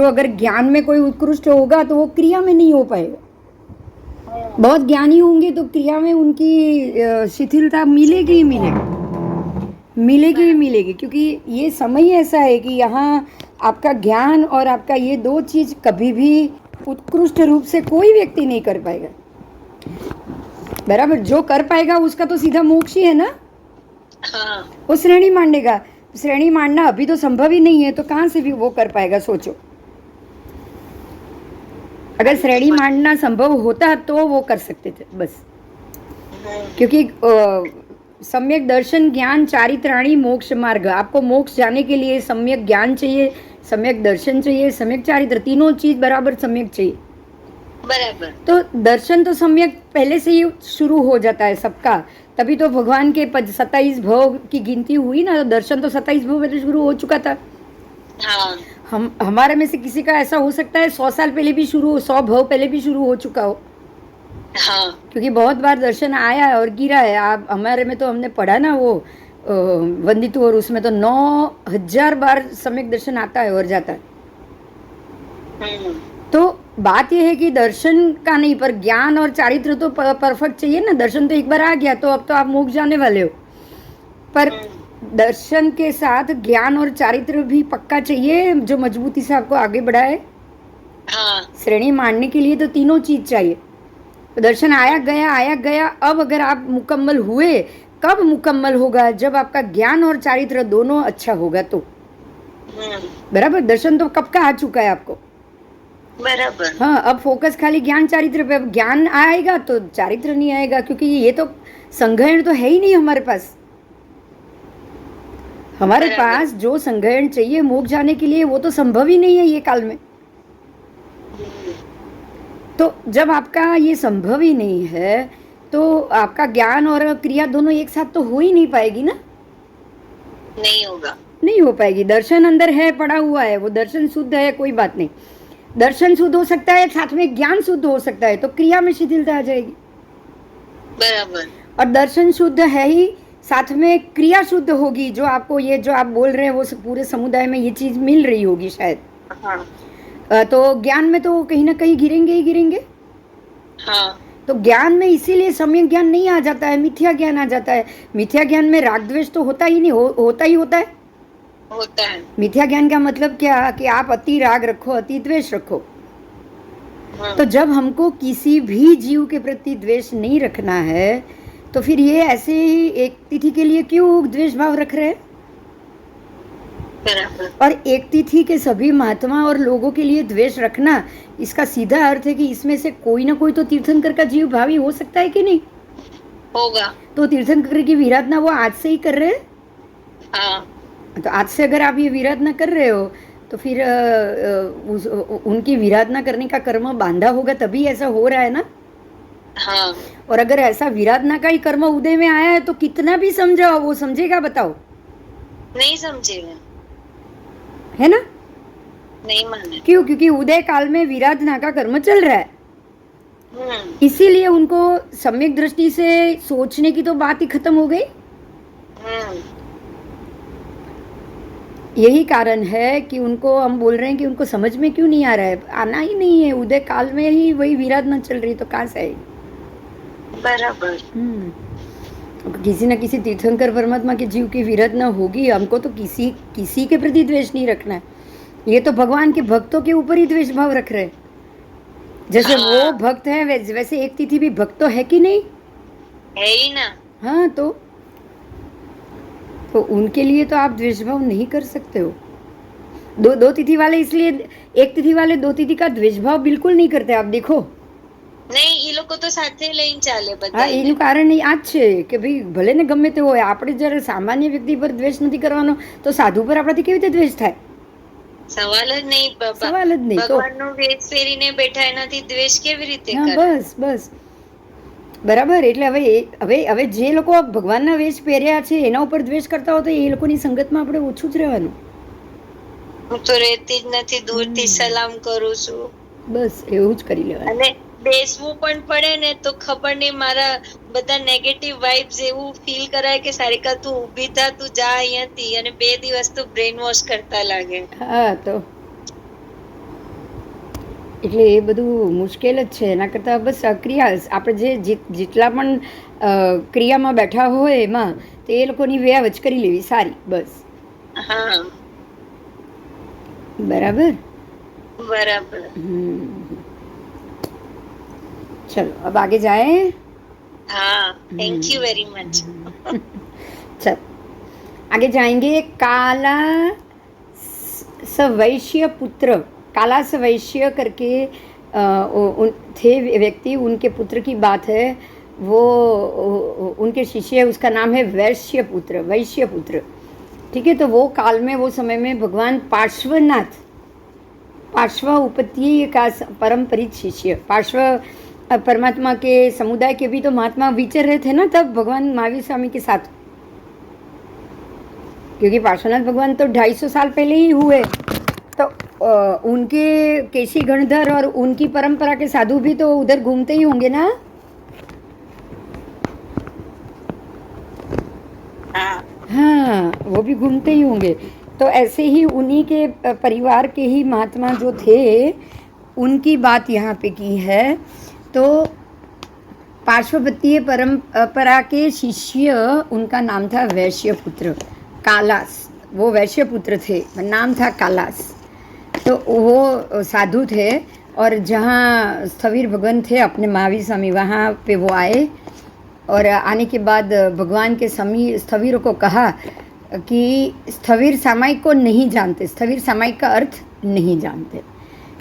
तो अगर ज्ञान में कोई उत्कृष्ट होगा तो वो क्रिया में नहीं हो पाएगा। बहुत ज्ञानी होंगे तो क्रिया में उनकी शिथिलता मिलेगी ही मिलेगी, मिलेगी ही मिलेगी, क्योंकि ये समय ऐसा है कि यहाँ आपका ज्ञान और आपका ये दो चीज कभी भी उत्कृष्ट रूप से कोई व्यक्ति नहीं कर पाएगा। बराबर, जो कर पाएगा उसका तो सीधा मोक्ष ही है ना। हाँ। वो श्रेणी मांडेगा, श्रेणी मांडना अभी तो संभव ही नहीं है, तो कहाँ से भी वो कर पाएगा, सोचो। अगर श्रेणी मांडना संभव होता तो वो कर सकते थे बस, क्योंकि सम्यक दर्शन ज्ञान चारित्राणी मोक्ष मार्ग, आपको मोक्ष जाने के लिए सम्यक ज्ञान चाहिए, सम्यक दर्शन चाहिए, सम्यक चारित्र, तीनों चीज बराबर सम्यक चाहिए। बराबर। तो दर्शन तो सम्यक पहले से ही शुरू हो जाता है सबका, तभी तो भगवान के 27 भव की गिनती हुई ना, तो दर्शन तो 27 भव पहले शुरू हो चुका था। हाँ। हमारे में से किसी का ऐसा हो सकता है 100 साल पहले भी शुरू हो, 100 भव पहले भी शुरू हो चुका हो। हाँ। क्योंकि बहुत बार दर्शन आया है और गिरा है। आप हमारे में तो हमने पढ़ा ना वो वंदित, और उसमें तो 9000 बार सम्यक दर्शन आता है और जाता है। तो बात यह है कि दर्शन का नहीं, पर ज्ञान और चारित्र तो परफेक्ट चाहिए ना। दर्शन तो एक बार आ गया तो अब तो आप मोक्ष जाने वाले हो, पर दर्शन के साथ ज्ञान और चारित्र भी पक्का चाहिए जो मजबूती से आपको आगे बढ़ाए। हाँ। श्रेणी मानने के लिए तो तीनों चीज चाहिए। दर्शन आया गया। अब अगर आप मुकम्मल हुए, कब मुकम्मल होगा? जब आपका ज्ञान और चारित्र दोनों अच्छा होगा तो। बराबर, दर्शन तो कब का आ चुका है आपको। बराबर। हाँ, अब फोकस खाली ज्ञान चारित्र पे। अब ज्ञान आएगा तो चारित्र नहीं आएगा, क्योंकि ये तो संग्रहण तो है ही नहीं हमारे पास। हमारे पास जो संग्रहण चाहिए मोक्ष जाने के लिए वो तो संभव ही नहीं है ये काल में। तो जब आपका ये संभव ही नहीं है तो आपका ज्ञान और क्रिया दोनों एक साथ तो हो ही नहीं पाएगी ना। नहीं होगा, नहीं हो पाएगी। दर्शन अंदर है, पड़ा हुआ है, वो दर्शन शुद्ध है, कोई बात नहीं। दर्शन शुद्ध हो सकता है, साथ में ज्ञान शुद्ध हो सकता है, तो क्रिया में शिथिलता आ जाएगी। बराबर। और दर्शन शुद्ध है ही, साथ में क्रिया शुद्ध होगी, जो आपको ये जो आप बोल रहे हैं वो पूरे समुदाय में ये चीज मिल रही होगी शायद। हाँ। तो ज्ञान में तो कहीं ना कहीं गिरेंगे ही गिरेंगे। हाँ। तो ज्ञान में इसीलिए सम्यक ज्ञान नहीं आ जाता है, मिथ्या ज्ञान आ जाता है। मिथ्या ज्ञान में राग द्वेष तो होता ही नहीं, होता ही होता है। होता है। मिथ्या ज्ञान का मतलब क्या कि आप अति राग रखो, अति द्वेष रखो। तो जब हमको किसी भी जीव के प्रति द्वेष नहीं रखना है तो फिर ये ऐसे ही एक तिथि के लिए क्यों द्वेष भाव रख रहे हैं? और एक तिथि के सभी महात्मा और लोगों के लिए द्वेष रखना, इसका सीधा अर्थ है कि इसमें से कोई ना कोई तो तीर्थंकर का जीव भावी हो सकता है कि नहीं होगा। तो तीर्थंकर की विराधना वो आज से ही कर रहे हैं। हाँ। तो आज से अगर आप ये विराधना कर रहे हो तो फिर उनकी विराधना करने का कर्म बांधा होगा, तभी ऐसा हो रहा है ना। हाँ। और अगर ऐसा विराधना का ही कर्म उदय में आया है तो कितना भी समझाओ वो समझेगा? बताओ, नहीं समझेगा, है ना। नहीं माने। क्यों? क्योंकि उदय काल में विराधना का कर्म चल रहा है, इसीलिए उनको सम्यक दृष्टि से सोचने की तो बात ही खत्म हो गई। यही कारण है कि उनको हम बोल रहे हैं कि उनको समझ में क्यों नहीं आ रहा है, आना ही नहीं है। उदय काल में ही वही विराधना चल रही, तो कहाँ से आएगी? बराबर। किसी न किसी तीर्थंकर परमात्मा के जीव की विराधना होगी। हमको तो किसी के प्रति द्वेष नहीं रखना है। ये तो भगवान के भक्तों के ऊपर ही द्वेष भाव रख रहे हैं। जैसे वो भक्त है वैसे एक तिथि भी भक्त तो है कि नहीं? है ही ना। हाँ, तो उनके लिए तो आप द्वेष भाव नहीं कर सकते हो। दो तिथि वाले, इसलिए एक तिथि वाले दो तिथि का द्वेष भाव बिल्कुल नहीं करते। आप देखो, नहीं, એ લોકો તો સાથે લઈને ચાલે બધા। હા, એનું કારણ આ જ છે કે ભાઈ ભલે ને ગમે તે હોય, આપણે જ્યારે સામાન્ય વ્યક્તિ પર દ્વેષ નથી કરવાનો તો સાધુ પર આપણાથી કેવી રીતે દ્વેષ થાય? સવાલ જ નહીં બાબા, સવાલ જ નહીં। તો ભગવાનનો વેશ પહેરીને બેઠા, એનાથી દ્વેષ કેવી રીતે હા, કરે? બસ બરાબર। એટલે હવે જે લોકો ભગવાનના વેશ પહેર્યા છે એના ઉપર દ્વેષ કરતા હોય તો એ લોકોની સંગતમાં આપણે ઓછું જ રહેવાનું। હું તો રહેતી જ નથી, દૂરથી સલામ કરું છું। બસ એવું જ કરી લેવાનું। અને બેસવું પણ પડે ને તો ખબર નહીં, મારા બધા નેગેટિવ વાઇબ્સ એવું ફીલ કરાય કે સારિકા તું ઊભી થા, તું जा અહીંયાથી, અને 2 દિવસ તો બ્રેન વોશ કરતા લાગે। હા, તો એટલે એ બધું મુશ્કેલ જ છે. એના કરતાં બસ ક્રિયા આપણે જેટલા પણ ક્રિયામાં બેઠા હોય એમાં તો એ લોકોની વ્યાવ જ કરી લેવી સારી બસ. हाँ બરાબર. बराबर. चलो अब आगे जाए. हाँ थैंक यू वेरी मच. चलो आगे जाएंगे. काला सवैश्य पुत्र, काला सवैश्य करके थे व्यक्ति, उनके पुत्र की बात है. वो उनके शिष्य, उसका नाम है वैश्य पुत्र, वैश्य पुत्र. ठीक है. तो वो काल में, वो समय में भगवान पार्श्वनाथ, पार्श्व उपत्ति का परम परित शिष्य, पार्श्व परमात्मा के समुदाय के भी तो महात्मा विचर रहे थे ना तब भगवान महावीर स्वामी के साथ, क्योंकि पार्श्वनाथ भगवान तो 250 साल पहले ही हुए. तो उनके केशी गणधर और उनकी परंपरा के साधु भी तो उधर घूमते ही होंगे ना. हाँ वो भी घूमते ही होंगे. तो ऐसे ही उन्हीं के परिवार के ही महात्मा जो थे उनकी बात यहाँ पे की है. तो पार्श्वपत्तीय परंपरा के शिष्य, उनका नाम था वैश्य पुत्र कालास. वो वैश्य पुत्र थे, नाम था कालास. तो वो साधु थे और जहाँ स्थवीर भगवान थे अपने महावीर स्वामी, वहाँ पे वो आए. और आने के बाद भगवान के स्थवीरों को कहा कि स्थवीर सामायिक को नहीं जानते, स्थवीर सामायिक का अर्थ नहीं जानते,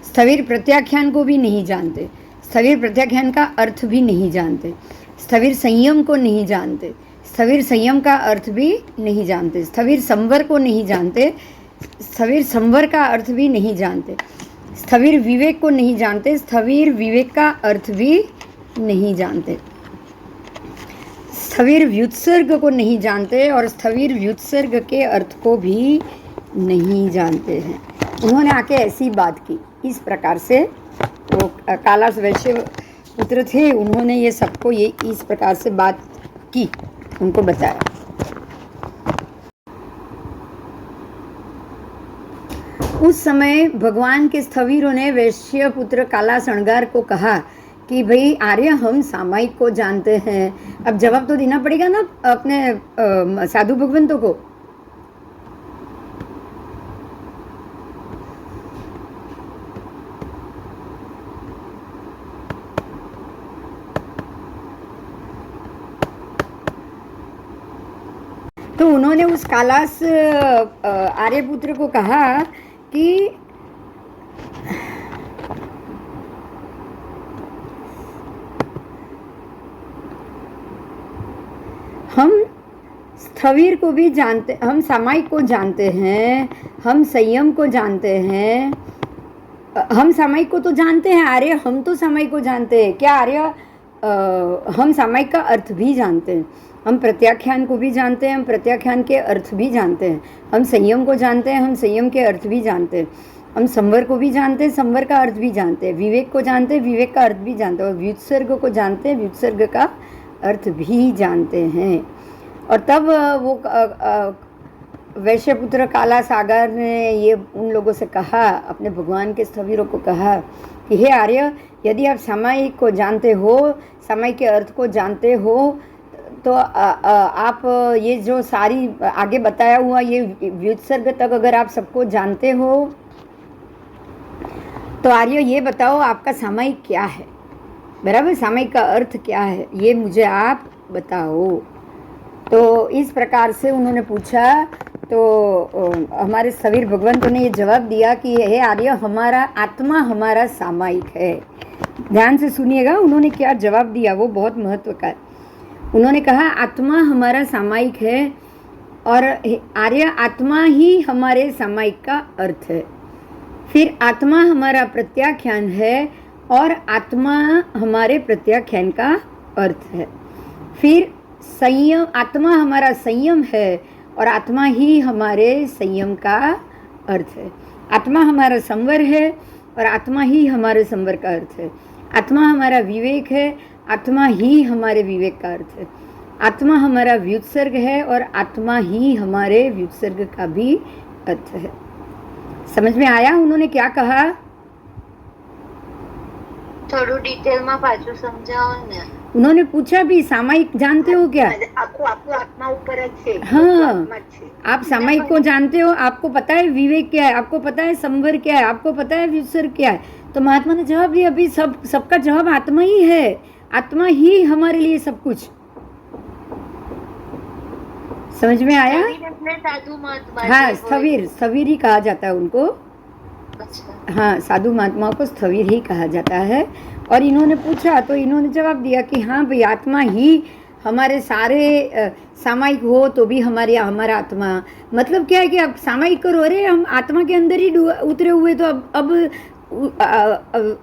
स्थवीर प्रत्याख्यान को भी नहीं जानते, स्थवीर प्रत्याख्यान का अर्थ भी नहीं जानते, स्थवीर संयम को नहीं जानते, स्थवीर संयम का अर्थ भी नहीं जानते, स्थवीर संवर को नहीं जानते, स्थवीर संवर का अर्थ भी नहीं जानते, स्थवीर विवेक को नहीं जानते, स्थवीर विवेक का अर्थ भी नहीं जानते, स्थवीर व्युत्सर्ग को नहीं जानते और स्थवीर व्युत्सर्ग के अर्थ को भी नहीं जानते हैं. उन्होंने आके ऐसी बात की. इस प्रकार से वो कालास वैश्य पुत्र थे, उन्होंने ये सबको ये इस प्रकार से बात की, उनको बताया. उस समय भगवान के स्थवीरों ने वैश्य पुत्र काला सणगार को कहा कि भाई आर्य, हम सामायिक को जानते हैं. अब जवाब तो देना पड़ेगा ना अपने साधु भगवंतों को. तो उन्होंने उस कालास आर्यपुत्र को कहा कि हम स्थवीर को भी जानते, हम सामायिक को जानते हैं, हम संयम को जानते हैं. हम सामायिक को तो जानते हैं आर्य, हम तो सामायिक को जानते हैं. क्या आर्य? हम सामायिक का अर्थ भी जानते हैं, हम प्रत्याख्यान को भी जानते हैं, हम प्रत्याख्यान के अर्थ भी जानते हैं, हम संयम को जानते हैं, हम संयम के अर्थ भी जानते हैं, हम संवर को भी जानते हैं, संवर का अर्थ भी जानते हैं, विवेक को जानते हैं, विवेक का अर्थ भी जानते हैं, और व्युत्सर्ग को जानते हैं, व्युत्सर्ग का अर्थ भी जानते हैं. और तब वो वैश्यपुत्र काला सागर ने ये उन लोगों से कहा, अपने भगवान के स्थवीरों को कहा कि हे आर्य, यदि आप सामायिक को जानते हो, सामायिक के अर्थ को जानते हो, तो आप ये जो सारी आगे बताया हुआ ये व्युत्सर्ग तक अगर आप सबको जानते हो, तो आर्य ये बताओ आपका सामायिक क्या है. बराबर, सामायिक का अर्थ क्या है ये मुझे आप बताओ. तो इस प्रकार से उन्होंने पूछा. तो हमारे स्थवीर भगवंतों ने ये जवाब दिया कि हे आर्य, हमारा आत्मा हमारा सामायिक है. ध्यान से सुनिएगा उन्होंने क्या जवाब दिया, वो बहुत महत्व का है. उन्होंने कहा आत्मा हमारा सामायिक है और आर्य, आत्मा ही हमारे सामायिक का अर्थ है. फिर आत्मा हमारा प्रत्याख्यान है और आत्मा हमारे प्रत्याख्यान का अर्थ है. फिर संयम, आत्मा हमारा संयम है और आत्मा ही हमारे संयम का अर्थ है. आत्मा हमारा संवर है और आत्मा ही हमारे संवर का अर्थ है. आत्मा हमारा विवेक है, आत्मा ही हमारे विवेक का अर्थ है. आत्मा हमारा व्युत्सर्ग है और आत्मा ही हमारे व्युत्सर्ग का भी अर्थ है. समझ में आया उन्होंने क्या कहा? થોડું ડિટેલમાં પાછું સમજાવો ને. उन्होंने पूछा भी सामायिक जानते हो क्या? આખું આખું આત્મા ઉપર જ છે. हाँ, આત્મા જ છે. आप सामायिक को जानते हो, आपको पता है विवेक क्या है, आपको पता है संवर क्या है, आपको पता है व्युत्सर्ग क्या है? तो महात्मा ने जवाब दिया अभी सबका जवाब आत्मा ही है, आत्मा ही हमारे लिए सब कुछ। समझ में आया? साधु महात्मा. हाँ, स्थविर, स्थविर ही कहा जाता है उनको। हाँ, साधु महात्माओं को स्थविर ही कहा जाता है। और इन्होंने पूछा तो इन्होंने जवाब दिया कि हाँ भाई, आत्मा ही हमारे सारे सामायिक हो तो भी हमारा आत्मा, मतलब क्या है कि अब सामायिक करो, अरे हम आत्मा के अंदर ही उतरे हुए, तो अब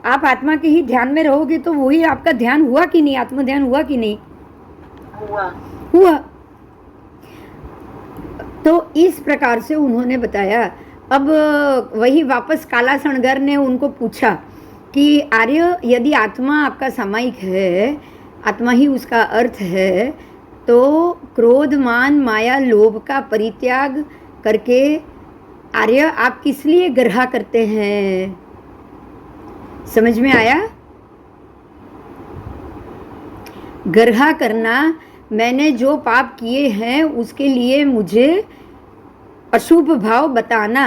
आप आत्मा के ही ध्यान में रहोगे तो वही आपका ध्यान हुआ कि नहीं, आत्म ध्यान हुआ कि नहीं? हुआ। तो इस प्रकार से उन्होंने बताया। अब वही वापस काला सणगर ने उनको पूछा कि आर्य, यदि आत्मा आपका सामायिक है, आत्मा ही उसका अर्थ है, तो क्रोध मान माया लोभ का परित्याग करके आर्य आप किस लिए ग्रह करते हैं? समझ में आया? ग्रह करना, मैंने जो पाप किए हैं उसके लिए मुझे अशुभ भाव बताना,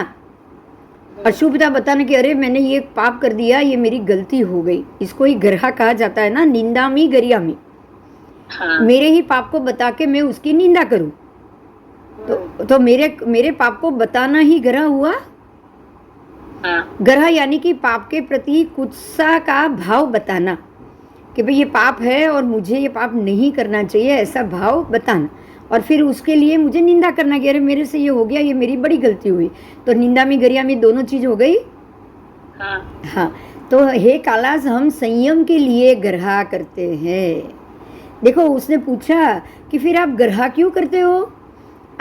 अशुभता बताना कि अरे मैंने ये पाप कर दिया, ये मेरी गलती हो गई, इसको ही ग्रह कहा जाता है ना, निंदामी गरियामी। हाँ। मेरे ही पाप को बता के मैं उसकी निंदा करूं, तो मेरे पाप को बताना ही ग्रह हुआ। हाँ। ग्रह यानी कि पाप के प्रति कुत्सा का भाव बताना कि भाई ये पाप है और मुझे ये पाप नहीं करना चाहिए, ऐसा भाव बताना, और फिर उसके लिए मुझे निंदा करना कि अरे मेरे से ये हो गया, ये मेरी बड़ी गलती हुई। तो निंदा में गरिया में दोनों चीज हो गई। हाँ, तो हे कालास, हम संयम के लिए ग्रह करते हैं। देखो, उसने पूछा कि फिर आप ग्रह क्यों करते हो?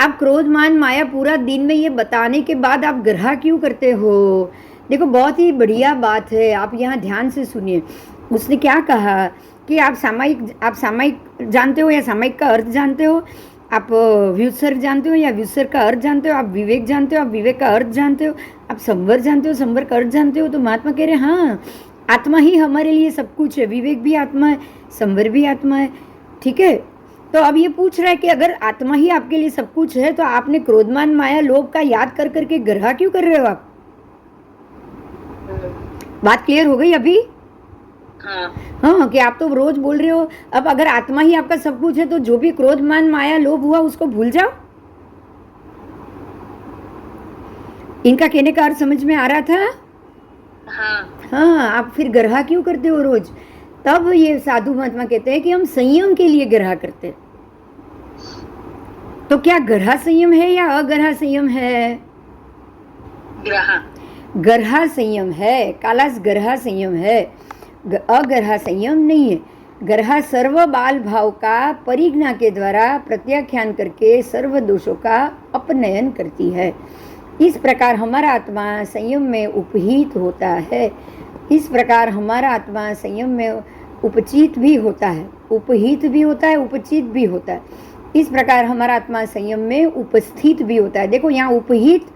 आप क्रोध मान माया पूरा दिन में ये बताने के बाद आप ग्रह क्यों करते हो? देखो, बहुत ही बढ़िया बात है, आप यहाँ ध्यान से सुनिए। उसने क्या कहा कि आप सामायिक जानते हो या सामायिक का अर्थ जानते हो, आप व्युत्सर्ग जानते हो या व्युत्सर्ग का अर्थ जानते हो, आप विवेक जानते हो, आप विवेक का अर्थ जानते हो, आप संवर जानते हो, संवर का अर्थ जानते हो। तो महात्मा कह रहे हैं हाँ, आत्मा ही हमारे लिए सब कुछ है, विवेक भी आत्मा है, संवर भी आत्मा है। ठीक है, तो अब ये पूछ रहा है कि अगर आत्मा ही आपके लिए सब कुछ है तो आपने क्रोधमान माया लोभ का याद कर करके ग्रह क्यों कर रहे हो आप? बात क्लियर हो गई अभी? हाँ, कि आप तो रोज बोल रहे हो, अब अगर आत्मा ही आपका सब कुछ है तो जो भी क्रोध मान माया लोभ हुआ उसको भूल जाओ। इनका कहने का अर्थ समझ में आ रहा था? हाँ, आप फिर ग्रह क्यों करते हो रोज? तब ये साधु महात्मा कहते हैं कि हम संयम के लिए ग्रह करते हैं। तो क्या ग्रह संयम है या अग्रह संयम है? ग्रह संयम है, कालास ग्रह संयम है, अग्रह संयम नहीं है। ग्रह सर्व बाल भाव का परिज्ञा के द्वारा प्रत्याख्यान करके सर्व दोषों का अपनयन करती है। इस प्रकार हमारा आत्मा संयम में उपहित होता है। इस प्रकार हमारा आत्मा संयम में उपचित भी होता है, उपहित भी होता है, उपचित भी होता है। इस प्रकार हमारा आत्मा संयम में उपस्थित भी होता है। देखो, यहाँ उपहित,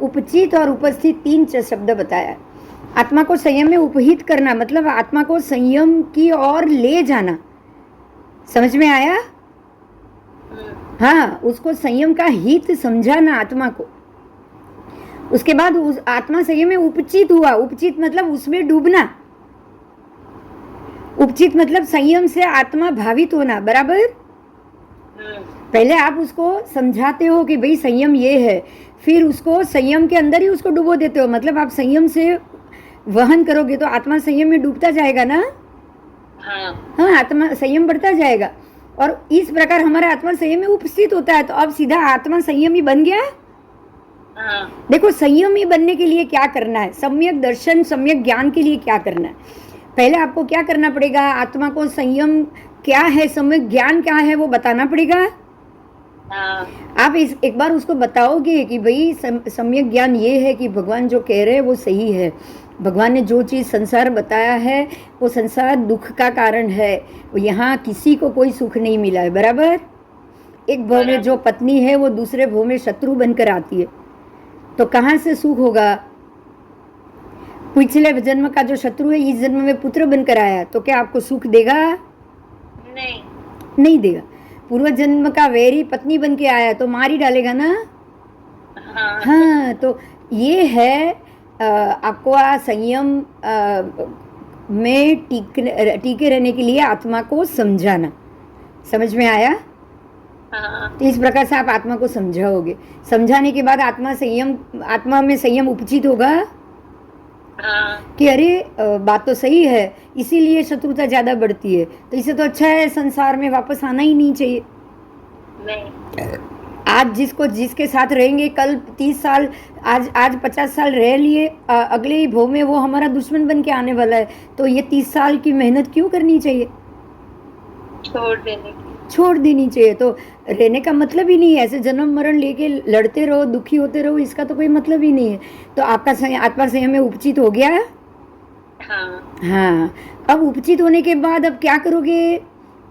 उपचित और उपस्थित 3 शब्द बताया है। आत्मा को संयम में उपहित करना मतलब आत्मा को संयम की ओर ले जाना। समझ में आया? हाँ, उसको संयम का हित समझाना आत्मा को। उसके बाद उस आत्मा संयम में उपचित हुआ। उपचित मतलब उसमें डूबना। उपचित मतलब संयम से आत्मा भावित होना। बराबर? पहले आप उसको समझाते हो कि भाई संयम ये है, फिर उसको संयम के अंदर ही उसको डुबो देते हो। मतलब आप संयम से वहन करोगे तो आत्मा संयम में डूबता जाएगा ना। हाँ, आत्मा संयम बढ़ता जाएगा और इस प्रकार हमारा आत्मा संयम में उपस्थित होता है। तो अब सीधा आत्मा संयमी बन गया। देखो, संयमी बनने के लिए क्या करना है, सम्यक दर्शन सम्यक ज्ञान के लिए क्या करना है? पहले आपको क्या करना पड़ेगा? आत्मा को संयम क्या है, सम्यक ज्ञान क्या है, वो बताना पड़ेगा। आप एक बार उसको बताओगे कि भाई सम्यक ज्ञान ये है कि भगवान जो कह रहे हैं वो सही है। भगवान ने जो चीज़ संसार बताया है वो संसार दुख का कारण है। यहाँ किसी को कोई सुख नहीं मिला है। बराबर? एक भव में जो पत्नी है वो दूसरे भव में शत्रु बनकर आती है, तो कहाँ से सुख होगा? पिछले जन्म का जो शत्रु है इस जन्म में पुत्र बनकर आया तो क्या आपको सुख देगा? नहीं। नहीं देगा। पूर्व जन्म का वैरी पत्नी बन के आया तो मार ही डालेगा ना। हाँ। हाँ, तो ये है आपको संयम में टीके रहने के लिए आत्मा को समझाना। समझ में आया? हाँ। तो इस प्रकार से आप आत्मा को समझाओगे। समझाने के बाद आत्मा में संयम उपचित होगा हाँ। कि अरे बात तो सही है, इसीलिए शत्रुता ज्यादा बढ़ती है, तो इससे तो अच्छा है संसार में वापस आना ही नहीं चाहिए। नहीं। आज जिसके साथ रहेंगे कल 30 साल, आज 50 साल रह लिए, अगले ही भव में वो हमारा दुश्मन बन के आने वाला है, तो ये 30 साल की मेहनत क्यों करनी चाहिए? छोड़ देनी चाहिए। तो रहने का मतलब ही नहीं है ऐसे जन्म मरण लेके लड़ते रहो, दुखी होते रहो, इसका तो कोई मतलब ही नहीं है। तो आपका आत्मा संयम में उपचित हो गया। हाँ, अब उपचित होने के बाद अब क्या करोगे?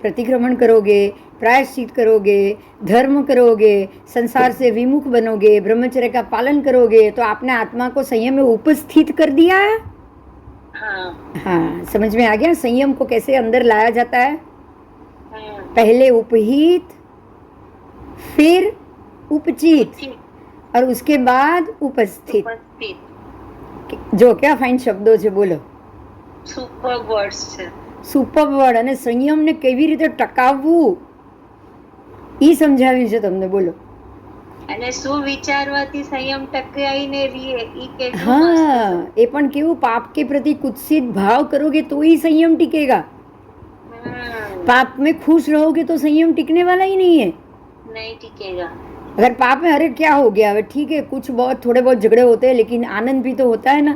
प्रतिक्रमण करोगे, प्रायश्चित करोगे, धर्म करोगे, संसार से विमुख बनोगे, ब्रह्मचर्य का पालन करोगे, तो आपने आत्मा को संयम में उपस्थित कर दिया। हाँ, समझ में आ गया संयम को कैसे अंदर लाया जाता है? पहले उपहित, फिर उपचित, और उसके बाद उपस्थित। जो क्या फाइन शब्दो છે બોલો? સુપર વર્ડ્સ છે. Super word. અને સંયમને કેવી રીતે ટકાવવું એ સમજાવ્યું છે તમને. બોલો. અને શું વિચારવાથી સંયમ ટકાઈને રહે ઈ કેટલું. हाँ, એ પણ કેવું પાપ के प्रति कुत्सित भाव करोगे तो ही संयम टिकेगा. पाप में खुश रहोगे तो संयम टिकने वाला ही नहीं है. नहीं टिकेगा. अगर पाप में अरे क्या हो गया, ठीक है कुछ बहुत थोड़े बहुत झगड़े होते हैं लेकिन आनंद भी तो होता है ना.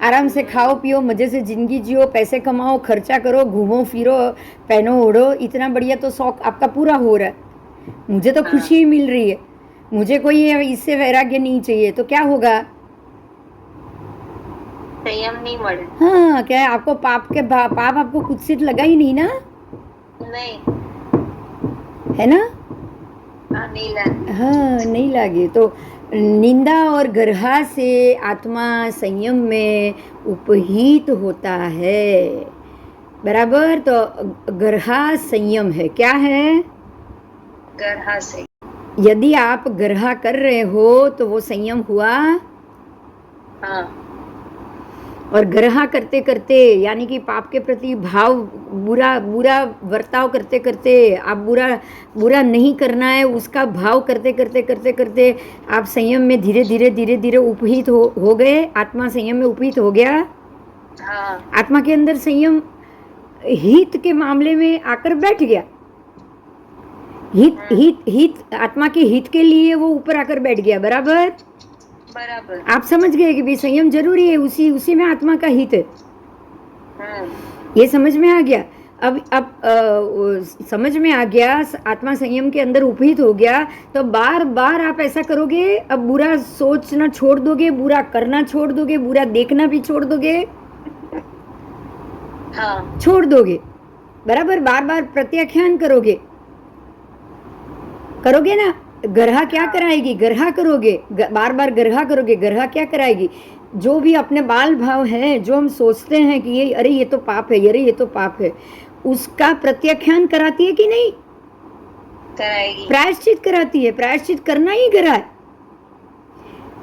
आराम से खाओ पियो, मजे से जिंदगी जियो, पैसे कमाओ, खर्चा करो, घूमो फिरो, पहनो ओढ़ो, इतना बढ़िया तो शौक आपका पूरा हो रहा है. मुझे तो खुशी मिल रही है, मुझे कोई इससे वैराग्य नहीं चाहिए, तो क्या होगा? संयम नहीं मिले. हाँ, क्या है आपको पाप आपको कुत्सित लगा ही नहीं ना. नहीं है ना. नहीं लगे. हाँ, नहीं लगे. तो निंदा और गर्हा से आत्मा संयम में उपहित होता है. बराबर. तो गर्हा संयम है. क्या है? गर्हा से. यदि आप गर्हा कर रहे हो तो वो संयम हुआ. हाँ. और ग्रहा करते करते यानी कि पाप के प्रति भाव, बुरा वर्ताव करते करते, आप बुरा नहीं करना है उसका भाव करते करते करते करते आप संयम में धीरे धीरे उपहित हो गए. आत्मा संयम में उपहित हो गया. हाँ. आत्मा के अंदर संयम हित के मामले में आकर बैठ गया. हित आत्मा के हित के लिए वो ऊपर आकर बैठ गया. बराबर. आप समझ गए कि भाई संयम जरूरी है, उसी में आत्मा का हित है. ये समझ में आ गया. अब समझ में आ गया, आत्मा संयम के अंदर उपहित हो गया, तो बार बार आप ऐसा करोगे. अब बुरा सोचना छोड़ दोगे, बुरा करना छोड़ दोगे, बुरा देखना भी छोड़ दोगे. हाँ. छोड़ दोगे. बराबर. बार बार प्रत्याख्यान करोगे ना. गर्हा क्या कराएगी? गर्हा करोगे, बार बार गर्हा करोगे. गर्हा क्या कराएगी? जो भी अपने बाल भाव है, जो हम सोचते हैं कि ये अरे ये तो पाप है, अरे ये तो पाप है, उसका प्रत्याख्यान कराती है कि नहीं? कराएगी. प्रायश्चित कराती है. प्रायश्चित करना ही गर्हा है.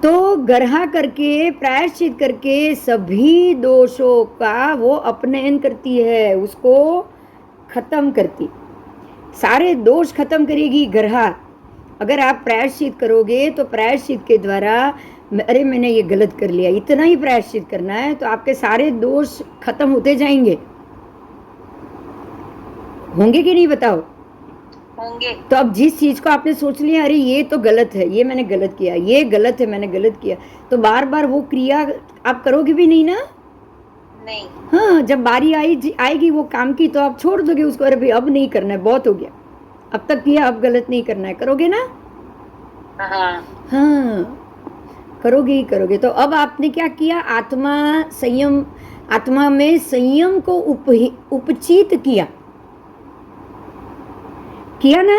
तो गर्हा करके, प्रायश्चित करके सभी दोषों का वो अपनयन करती है, उसको खत्म करती. सारे दोष खत्म करेगी गर्हा. अगर आप प्रायश्चित करोगे तो प्रायश्चित के द्वारा अरे मैंने ये गलत कर लिया, इतना ही प्रायश्चित करना है, तो आपके सारे दोष खत्म होते जाएंगे. होंगे कि नहीं बताओ? होंगे. तो अब जिस चीज को आपने सोच लिया अरे ये तो गलत है, ये मैंने गलत किया, ये गलत है मैंने गलत किया, तो बार बार वो क्रिया आप करोगे भी नहीं ना. नहीं. हाँ, जब बारी आएगी वो काम की तो आप छोड़ दोगे उसको. अरे भाई अब नहीं करना है, बहुत हो गया, अब तक किया, अब गलत नहीं करना है. करोगे ना. हाँ, करोगे ही करोगे. तो अब आपने क्या किया? आत्मा में संयम को उपचित किया ना.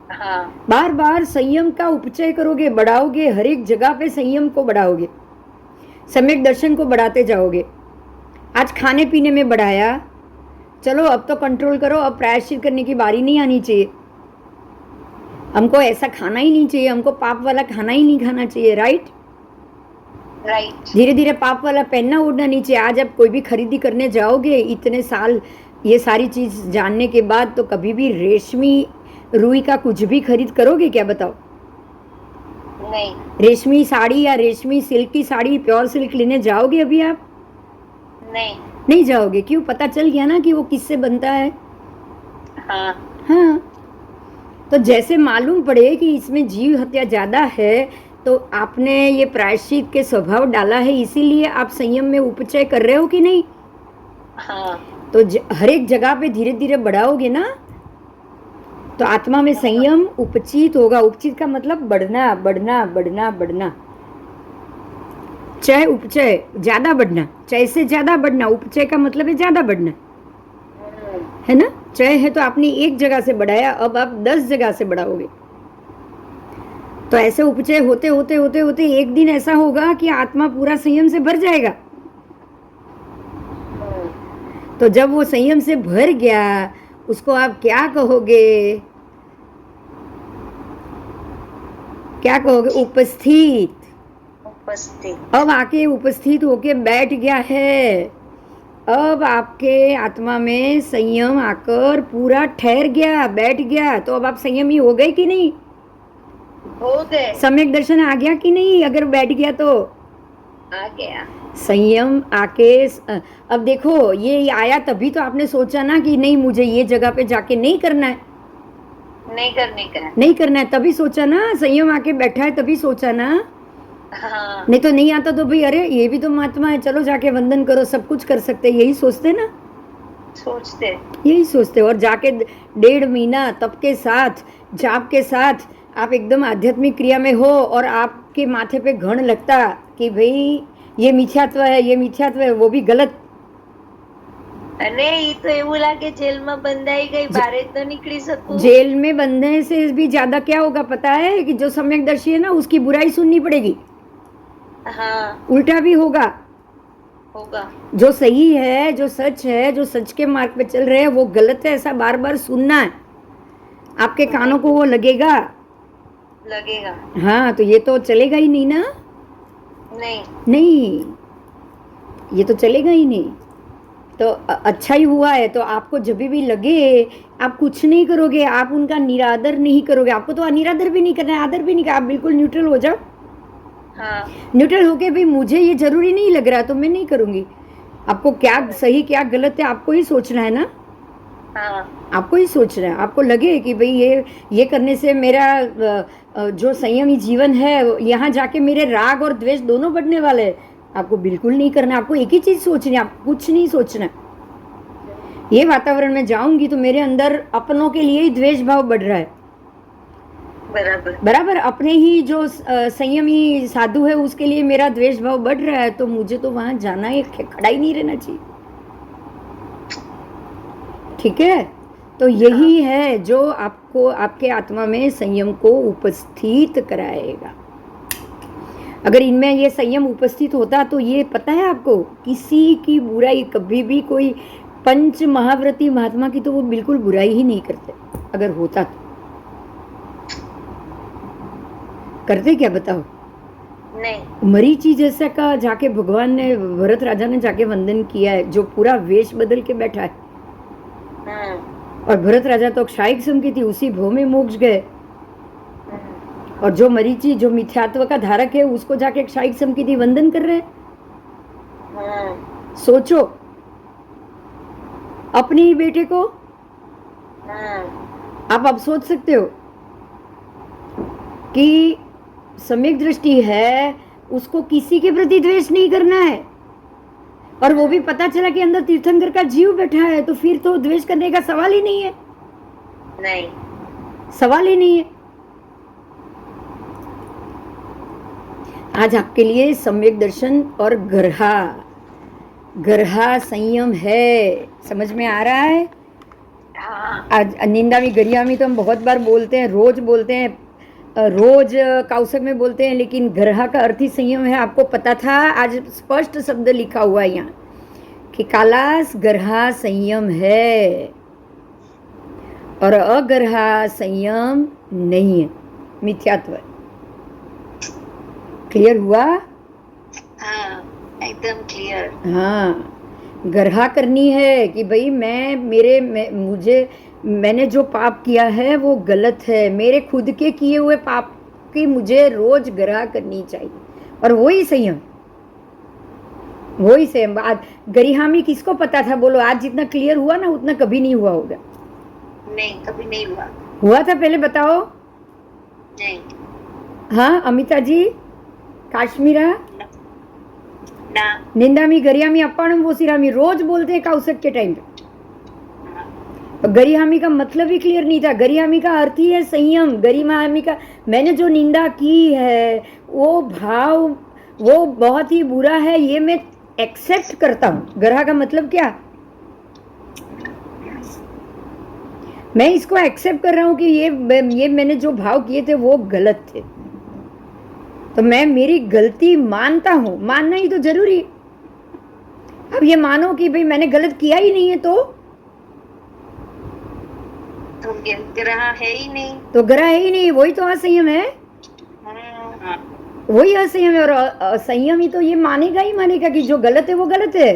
हाँ. बार बार संयम का उपचय करोगे, बढ़ाओगे, हर एक जगह पे संयम को बढ़ाओगे. सम्यक दर्शन को बढ़ाते जाओगे। आज खाने पीने में बढ़ाया, चलो अब तो कंट्रोल करो, अब प्रायश्चित करने की बारी नहीं आनी चाहिए। हमको ऐसा खाना ही नहीं चाहिए, हमको पाप वाला खाना ही नहीं खाना चाहिए, राइट? राइट। धीरे धीरे पाप वाला पहनना ओढ़ना नहीं चाहिए। आज आप कोई भी खरीदी करने जाओगे, इतने साल ये सारी चीज जानने के बाद, तो कभी भी रेशमी रुई का कुछ भी खरीद करोगे क्या, बताओ? नहीं। रेशमी साड़ी या रेशमी सिल्क की साड़ी, प्योर सिल्क लेने जाओगे अभी आप? नहीं जाओगे। क्यों? पता चल गया ना कि वो किससे बनता है। हाँ, तो जैसे मालूम पड़े कि इसमें जीव हत्या ज्यादा है, तो आपने ये प्रायश्चित के स्वभाव डाला है, इसीलिए आप संयम में उपचय कर रहे हो कि नहीं? तो हर एक जगह पे धीरे धीरे बढ़ाओगे ना, तो आत्मा में संयम उपचित होगा। उपचित का मतलब बढ़ना बढ़ना बढ़ना बढ़ना। चय उपचय, ज्यादा बढ़ना, चय से ज्यादा बढ़ना। उपचय का मतलब है ज्यादा बढ़ना, है ना? चय है तो आपने एक जगह से बढ़ाया, अब आप 10 जगह से बढ़ाओगे। तो ऐसे उपचय होते होते होते होते एक दिन ऐसा होगा कि आत्मा पूरा संयम से भर जाएगा। तो जब वो संयम से भर गया, उसको आप क्या कहोगे? क्या कहोगे? उपस्थित। अब आके उपस्थित होके बैठ गया है। अब आपके आत्मा में संयम आकर पूरा ठहर गया, बैठ गया। तो अब आप संयमी हो गए कि नहीं? हो गए। सम्यक दर्शन आ गया कि नहीं? अगर बैठ गया तो आ गया। संयम आके अब देखो, ये आया तभी तो आपने सोचा ना कि नहीं, मुझे ये जगह पे जाके नहीं करना है, नहीं करना है, तभी सोचा ना। संयम आके बैठा है तभी सोचा ना। हाँ। नहीं तो नहीं आता तो भाई, अरे ये भी तो महात्मा है, चलो जाके वंदन करो, सब कुछ कर सकते, यही सोचते ना। यही सोचते। और जाके 1.5 महीना तप के साथ, जाप के साथ आप एकदम आध्यात्मिक क्रिया में हो, और आपके माथे पे घण लगता कि भाई ये मिथ्यात्व है, ये मिथ्यात्व है, वो भी गलत। अरे ये तो એવું લાગે જેલમાં બંધાઈ ગઈ, બારે તો નીકળી सकूं। जेल में बंधने से भी ज्यादा क्या होगा पता है? कि जो सम्यकदर्शी है ना, उसकी बुराई सुननी पड़ेगी। हाँ। उल्टा भी होगा। होगा। जो सही है, जो सच है, जो सच के मार्ग पे चल रहे हैं, वो गलत है, ऐसा बार बार सुनना है। आपके कानों को वो लगेगा। हाँ, तो ये तो चलेगा ही नहीं ना। नहीं, ये तो चलेगा ही नहीं। तो अच्छा ही हुआ है। तो आपको जब भी लगे, आप कुछ नहीं करोगे, आप उनका निरादर नहीं करोगे। आपको तो अनिरादर भी नहीं करना है, आदर भी नहीं करना, आप बिल्कुल न्यूट्रल हो जाओ। हाँ। न्यूट्रल होके भाई मुझे ये जरूरी नहीं लग रहा तो मैं नहीं करूंगी। आपको क्या सही क्या गलत है आपको ही सोचना है ना। हाँ। आपको ही सोचना है। आपको लगे कि भाई ये करने से मेरा जो संयमी जीवन है, यहाँ जाके मेरे राग और द्वेष दोनों बढ़ने वाले हैं, आपको बिल्कुल नहीं करना। आपको एक ही चीज सोचनी है, आपको कुछ नहीं सोचना। ये वातावरण में जाऊंगी तो मेरे अंदर अपनों के लिए ही द्वेष भाव बढ़ रहा है। बराबर। अपने ही जो संयमी साधु है उसके लिए मेरा द्वेष भाव बढ़ रहा है, तो मुझे तो वहां जाना ही, खड़ा ही नहीं रहना चाहिए। ठीक है? तो यही है जो आपको आपके आत्मा में संयम को उपस्थित कराएगा। अगर इनमें ये संयम उपस्थित होता तो ये पता है आपको, किसी की बुराई कभी भी, कोई पंच महाव्रती महात्मा की तो वो बिल्कुल बुराई ही नहीं करते। अगर होता तो करते क्या, बताओ? नहीं। मरीचि जैसा का जाके भगवान ने, भरत राजा ने जाके वंदन किया है, जो पूरा वेश बदल के बैठा है। और भरत राजा तो क्षायिक सम की थी, उसी भव में मोक्ष गए। और जो मरीचि, जो मिथ्यात्व का धारक है, उसको जाके क्षायिक सम की थी वंदन कर रहे हैं। सोचो अपने ही बेटे को। आप अब सोच सकते हो कि सम्यक दृष्टि है, उसको किसी के प्रति द्वेष नहीं करना है, और वो भी पता चला कि अंदर तीर्थंकर का जीव बैठा है, तो फिर तो द्वेष करने का सवाल ही नहीं है। नहीं, सवाल ही नहीं है। आज आपके लिए सम्यक दर्शन और गर्हा संयम है। समझ में आ रहा है? आज निंदा में गरिया में तो हम बहुत बार बोलते हैं, रोज बोलते हैं, रोज कौशक में बोलते हैं, लेकिन ग्रहा का अर्थ ही संयम है। आपको पता था? आज स्पष्ट शब्द लिखा हुआ है यहाँ कि कालास ग्रहा संयम है और अग्रहा संयम नहीं है, मिथ्यात्व है। क्लियर हुआ? हाँ, एकदम क्लियर। हाँ, ग्रहा करनी है कि भाई मैंने जो पाप किया है वो गलत है, मेरे खुद के किए हुए पाप की मुझे रोज ग्रहा करनी चाहिए, और वही संयम, वही संयम। गरिहामी किसको पता था? बोलो, आज जितना क्लियर हुआ ना उतना कभी नहीं हुआ होगा। नहीं, कभी नहीं हुआ। हुआ था पहले? बताओ। नहीं। हाँ अमिता जी, काश्मीरा ना। निंदामी गरियामी अप्पाणम वोसिरामी रोज बोलते हैं कौशक के टाइम पे। गरिहामी का मतलब ही क्लियर नहीं था। गरिहामी का अर्थ ही है संयम। गरिहामी का मैंने जो निंदा की है वो भाव वो बहुत ही बुरा है, ये मैं एक्सेप्ट करता हूँ। ग्रहा का मतलब क्या? मैं इसको एक्सेप्ट कर रहा हूँ कि ये मैंने जो भाव किए थे वो गलत थे, तो मैं मेरी गलती मानता हूँ। मानना ही तो जरूरी। अब ये मानो कि भाई मैंने गलत किया ही नहीं है, तो ग्रह है ही नहीं, तो ग्रह है ही नहीं, वही तो असंयम है। वही असंयम है। और असंयम ही तो ये मानेगा ही मानेगा कि जो गलत है वो गलत है,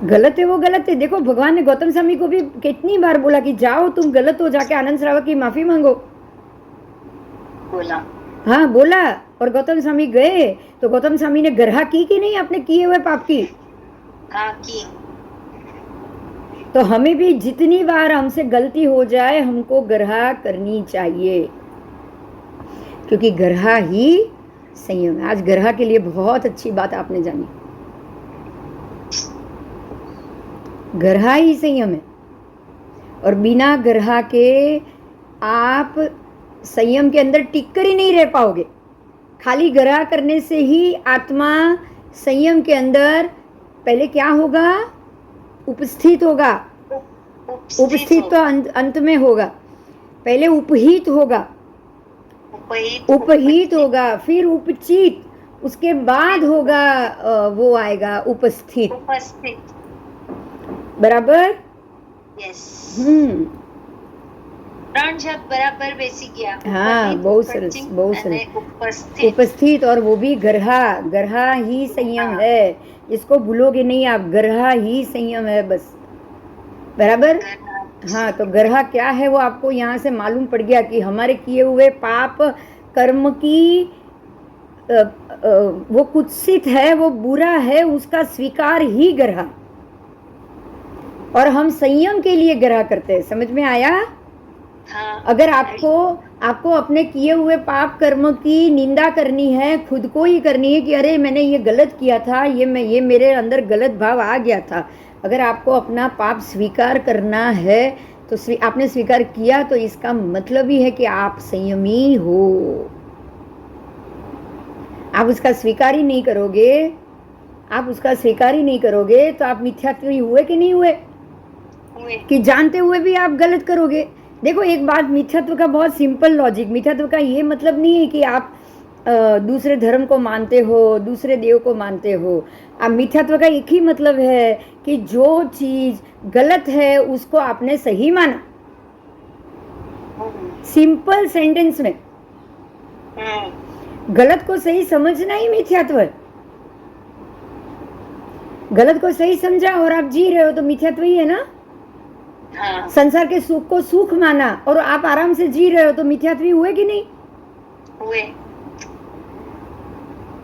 गलत है वो गलत है। देखो, भगवान ने गौतम स्वामी को भी कितनी बार बोला कि जाओ तुम गलत हो, जाके आनंद श्रावक की माफी मांगो। बोला। हाँ बोला। और गौतम स्वामी गए तो गौतम स्वामी ने ग्रहा की कि नहीं अपने किए हुए पाप की? हाँ, की। तो हमें भी जितनी बार हमसे गलती हो जाए हमको ग्रहा करनी चाहिए, क्योंकि ग्रहा ही संयम है। आज ग्रहा के लिए बहुत अच्छी बात आपने जानी। ग्रहा ही संयम है, और बिना ग्रहा के आप संयम के अंदर टिक कर ही नहीं रह पाओगे। खाली ग्रह करने से ही आत्मा संयम के अंदर पहले क्या होगा? उपस्थित होगा। उपस्थित तो अंत में होगा। पहले उपहित होगा, उपहित होगा, फिर उपचित, उसके बाद होगा वो आएगा उपस्थित। बराबर? यस। 3 शब्द बराबर बेसिक गया। हाँ, बहुत सरस, बहुत सरस। उपस्थित, और वो भी ग्रहा। ग्रहा ही संयम है, इसको भूलोगे नहीं आप। ग्रहा ही संयम है बस। बराबर? हाँ, तो ग्रहा क्या है वो आपको यहाँ से मालूम पड़ गया कि हमारे किए हुए पाप कर्म की वो कुत्सित है, वो बुरा है, उसका स्वीकार ही ग्रहा। और हम संयम के लिए ग्रह करते हैं। समझ में आया? हाँ। अगर आपको अपने किए हुए पाप कर्म की निंदा करनी है, खुद को ही करनी है कि अरे मैंने ये गलत किया था, ये मेरे अंदर गलत भाव आ गया था। अगर आपको अपना पाप स्वीकार करना है तो आपने स्वीकार किया, तो इसका मतलब ही है कि आप संयमी हो। आप उसका स्वीकार ही नहीं करोगे, तो आप मिथ्यात्वी हुए कि नहीं हुए? कि जानते हुए भी आप गलत करोगे। देखो, एक बात, मिथ्यात्व का बहुत सिंपल लॉजिक। मिथ्यात्व का ये मतलब नहीं है कि आप दूसरे धर्म को मानते हो, दूसरे देव को मानते हो। अब मिथ्यात्व का एक ही मतलब है कि जो चीज गलत है उसको आपने सही माना। सिंपल सेंटेंस में गलत को सही समझना ही मिथ्यात्व है। गलत को सही समझा और आप जी रहे हो तो मिथ्यात्व ही है ना। हाँ। संसार के सुख को सुख माना और आप आराम से जी रहे हो तो मिथ्यात्वी हुए कि नहीं हुए?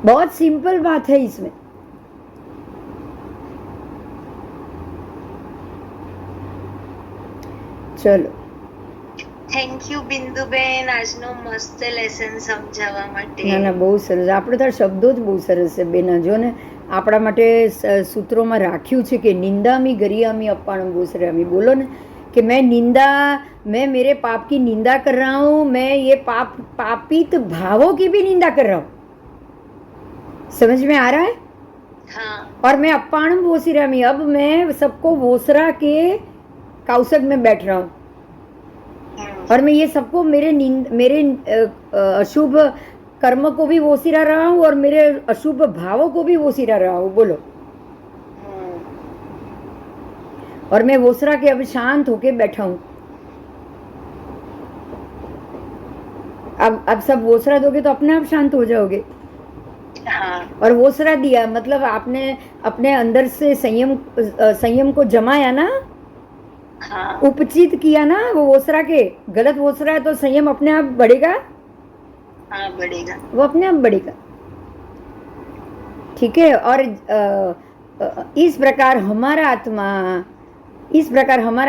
बहुत सिंपल बात है इसमें। चलो, थैंक यू બિંદુબેન, આજનો મસ્ત લેસન સમજાવવા માટે. ના બહુ સરસ. આપણે તાર શબ્દો જ બહુ સરસ છે બેના. જો ને આપણા માટે સૂત્રોમાં રાખ્યું છે કે નિંદામી गरियामी अप्पाणम गोसरामी. बोलो ना कि मैं मेरे पाप की निंदा कर रहा हूँ, मैं ये पापित भावों की भी निंदा कर रहा हूँ। समझ में आ रहा है? हाँ। और मैं अप्पाणम वोसिरामी, अब मैं सबको वोसरा के कौशक में बैठ रहा हूँ। और मैं ये सबको मेरे अशुभ कर्म को भी वोसीरा रहा हूँ और मेरे अशुभ भावों को भी वोसीरा रहा हूँ। बोलो। और मैं वोसरा के अब शांत होके बैठा हूँ। अब सब वोसरा दोगे तो अपने आप शांत हो जाओगे। हाँ। और वोसरा दिया मतलब आपने अपने अंदर से संयम को जमाया ना। हाँ। उपचित किया ना वो वोसरा के। गलत वोसरा है तो संयम अपने आप बढ़ेगा। हाँ, बढ़ेगा। वो अपने आप बढ़ेगा। ठीक है। और इस प्रकार हमारा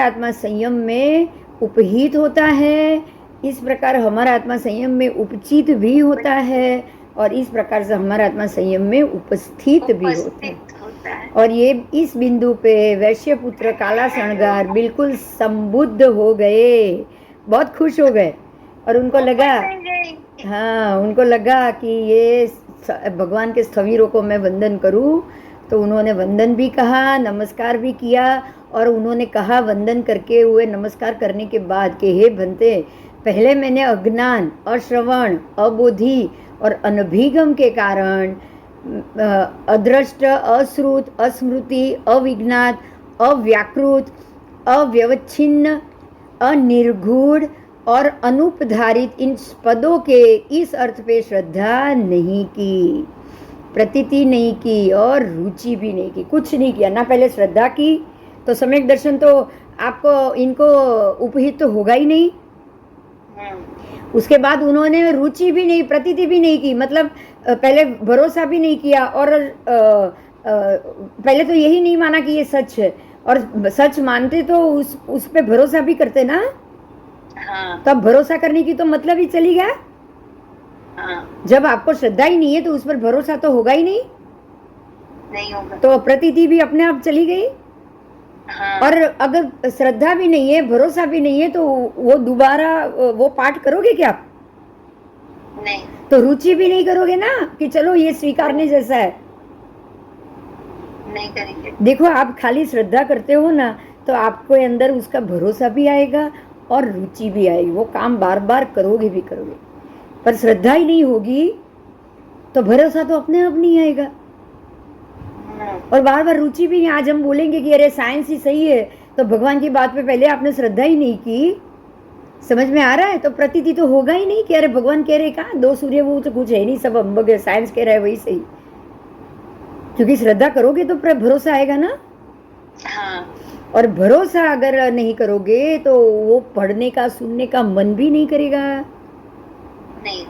आत्मा संयम में उपहित होता है। इस प्रकार हमारा आत्मा संयम में उपचित भी होता है और इस प्रकार से हमारा आत्मा संयम में उपस्थित भी होता है। और ये इस बिंदु पे वैश्यपुत्र काला शणगार बिल्कुल संबुद्ध हो गए, बहुत खुश हो गए। और उनको लगा, हाँ, उनको लगा कि ये भगवान के स्थवीरों को मैं वंदन करूं। तो उन्होंने वंदन भी कहा, नमस्कार भी किया। और उन्होंने कहा वंदन करके हुए नमस्कार करने के बाद कि हे भंते, पहले मैंने अज्ञान, अश्रवण, अबोधि और अनभिगम के कारण अदृष्ट, अश्रुत, अस्मृति, अविज्ञात, अव्याकृत, अव्यवच्छिन्न, अनिर्गूढ़ और अनुपधारित इन पदों के इस अर्थ पे श्रद्धा नहीं की, प्रतीति नहीं की और रुचि भी नहीं की, कुछ नहीं किया ना। पहले श्रद्धा की तो सम्यक दर्शन तो आपको इनको उपहित तो होगा ही नहीं। उसके बाद उन्होंने रुचि भी नहीं, प्रतीति भी नहीं की, मतलब पहले भरोसा भी नहीं किया। और पहले तो यही नहीं माना कि ये सच है। और सच मानते तो उस पे भरोसा भी करते ना। हाँ। तब भरोसा करने की तो मतलब ही चली गया। हाँ। जब आपको श्रद्धा ही नहीं है तो उस पर भरोसा तो होगा ही नहीं होगा। तो प्रतीति भी अपने आप चली गई। हाँ। और अगर श्रद्धा भी नहीं है, भरोसा भी नहीं है तो वो दोबारा वो पाठ करोगे क्या आप? नहीं। तो रुचि भी नहीं करोगे ना कि चलो ये स्वीकारने जैसा है। नहीं करेंगे। देखो, आप खाली श्रद्धा करते हो ना तो आपको अंदर उसका भरोसा भी आएगा और रुचि भी आएगी। वो काम बार बार करोगे भी करोगे। पर श्रद्धा ही नहीं होगी तो भरोसा तो अपने आप नहीं आएगा और बार बार रुचि भी नहीं। आज हम बोलेंगे कि अरे साइंस ही सही है, तो भगवान की बात पे पहले आपने श्रद्धा ही नहीं की। समझ में आ रहा है? तो प्रतीति तो होगा ही नहीं कि अरे भगवान कह रहे कहाँ दो सूर्य, वो तो कुछ है नहीं, सब अम्बग है, साइंस कह रहा है वही सही। क्योंकि श्रद्धा करोगे तो भरोसा आएगा ना। हाँ। और भरोसा अगर नहीं करोगे तो वो पढ़ने का, सुनने का मन भी नहीं करेगा। नहीं।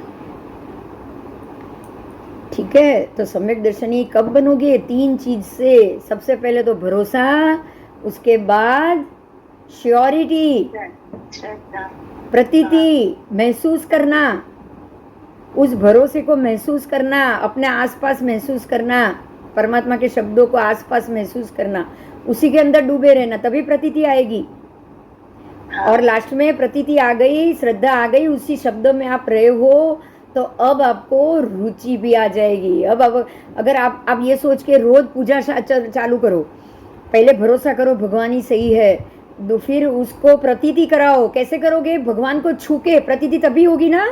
ठीक है। तो सम्यक दर्शनी कब बनोगे? 3 चीज से। सबसे पहले तो भरोसा, उसके बाद श्योरिटी, प्रतीति, महसूस करना, उस भरोसे को महसूस करना, अपने आसपास महसूस करना, परमात्मा के शब्दों को आसपास महसूस करना, उसी के अंदर डूबे रहना, तभी प्रतीति आएगी। और लास्ट में प्रतीति आ गई, श्रद्धा आ गई, उसी शब्दों में आप रहे हो तो अब आपको रुचि भी आ जाएगी। अब अगर आप ये सोच के रोज पूजा चालू करो, पहले भरोसा करो भगवान ही सही है, तो फिर उसको प्रतीति कराओ। कैसे करोगे? भगवान को छू के प्रतीति तभी होगी ना।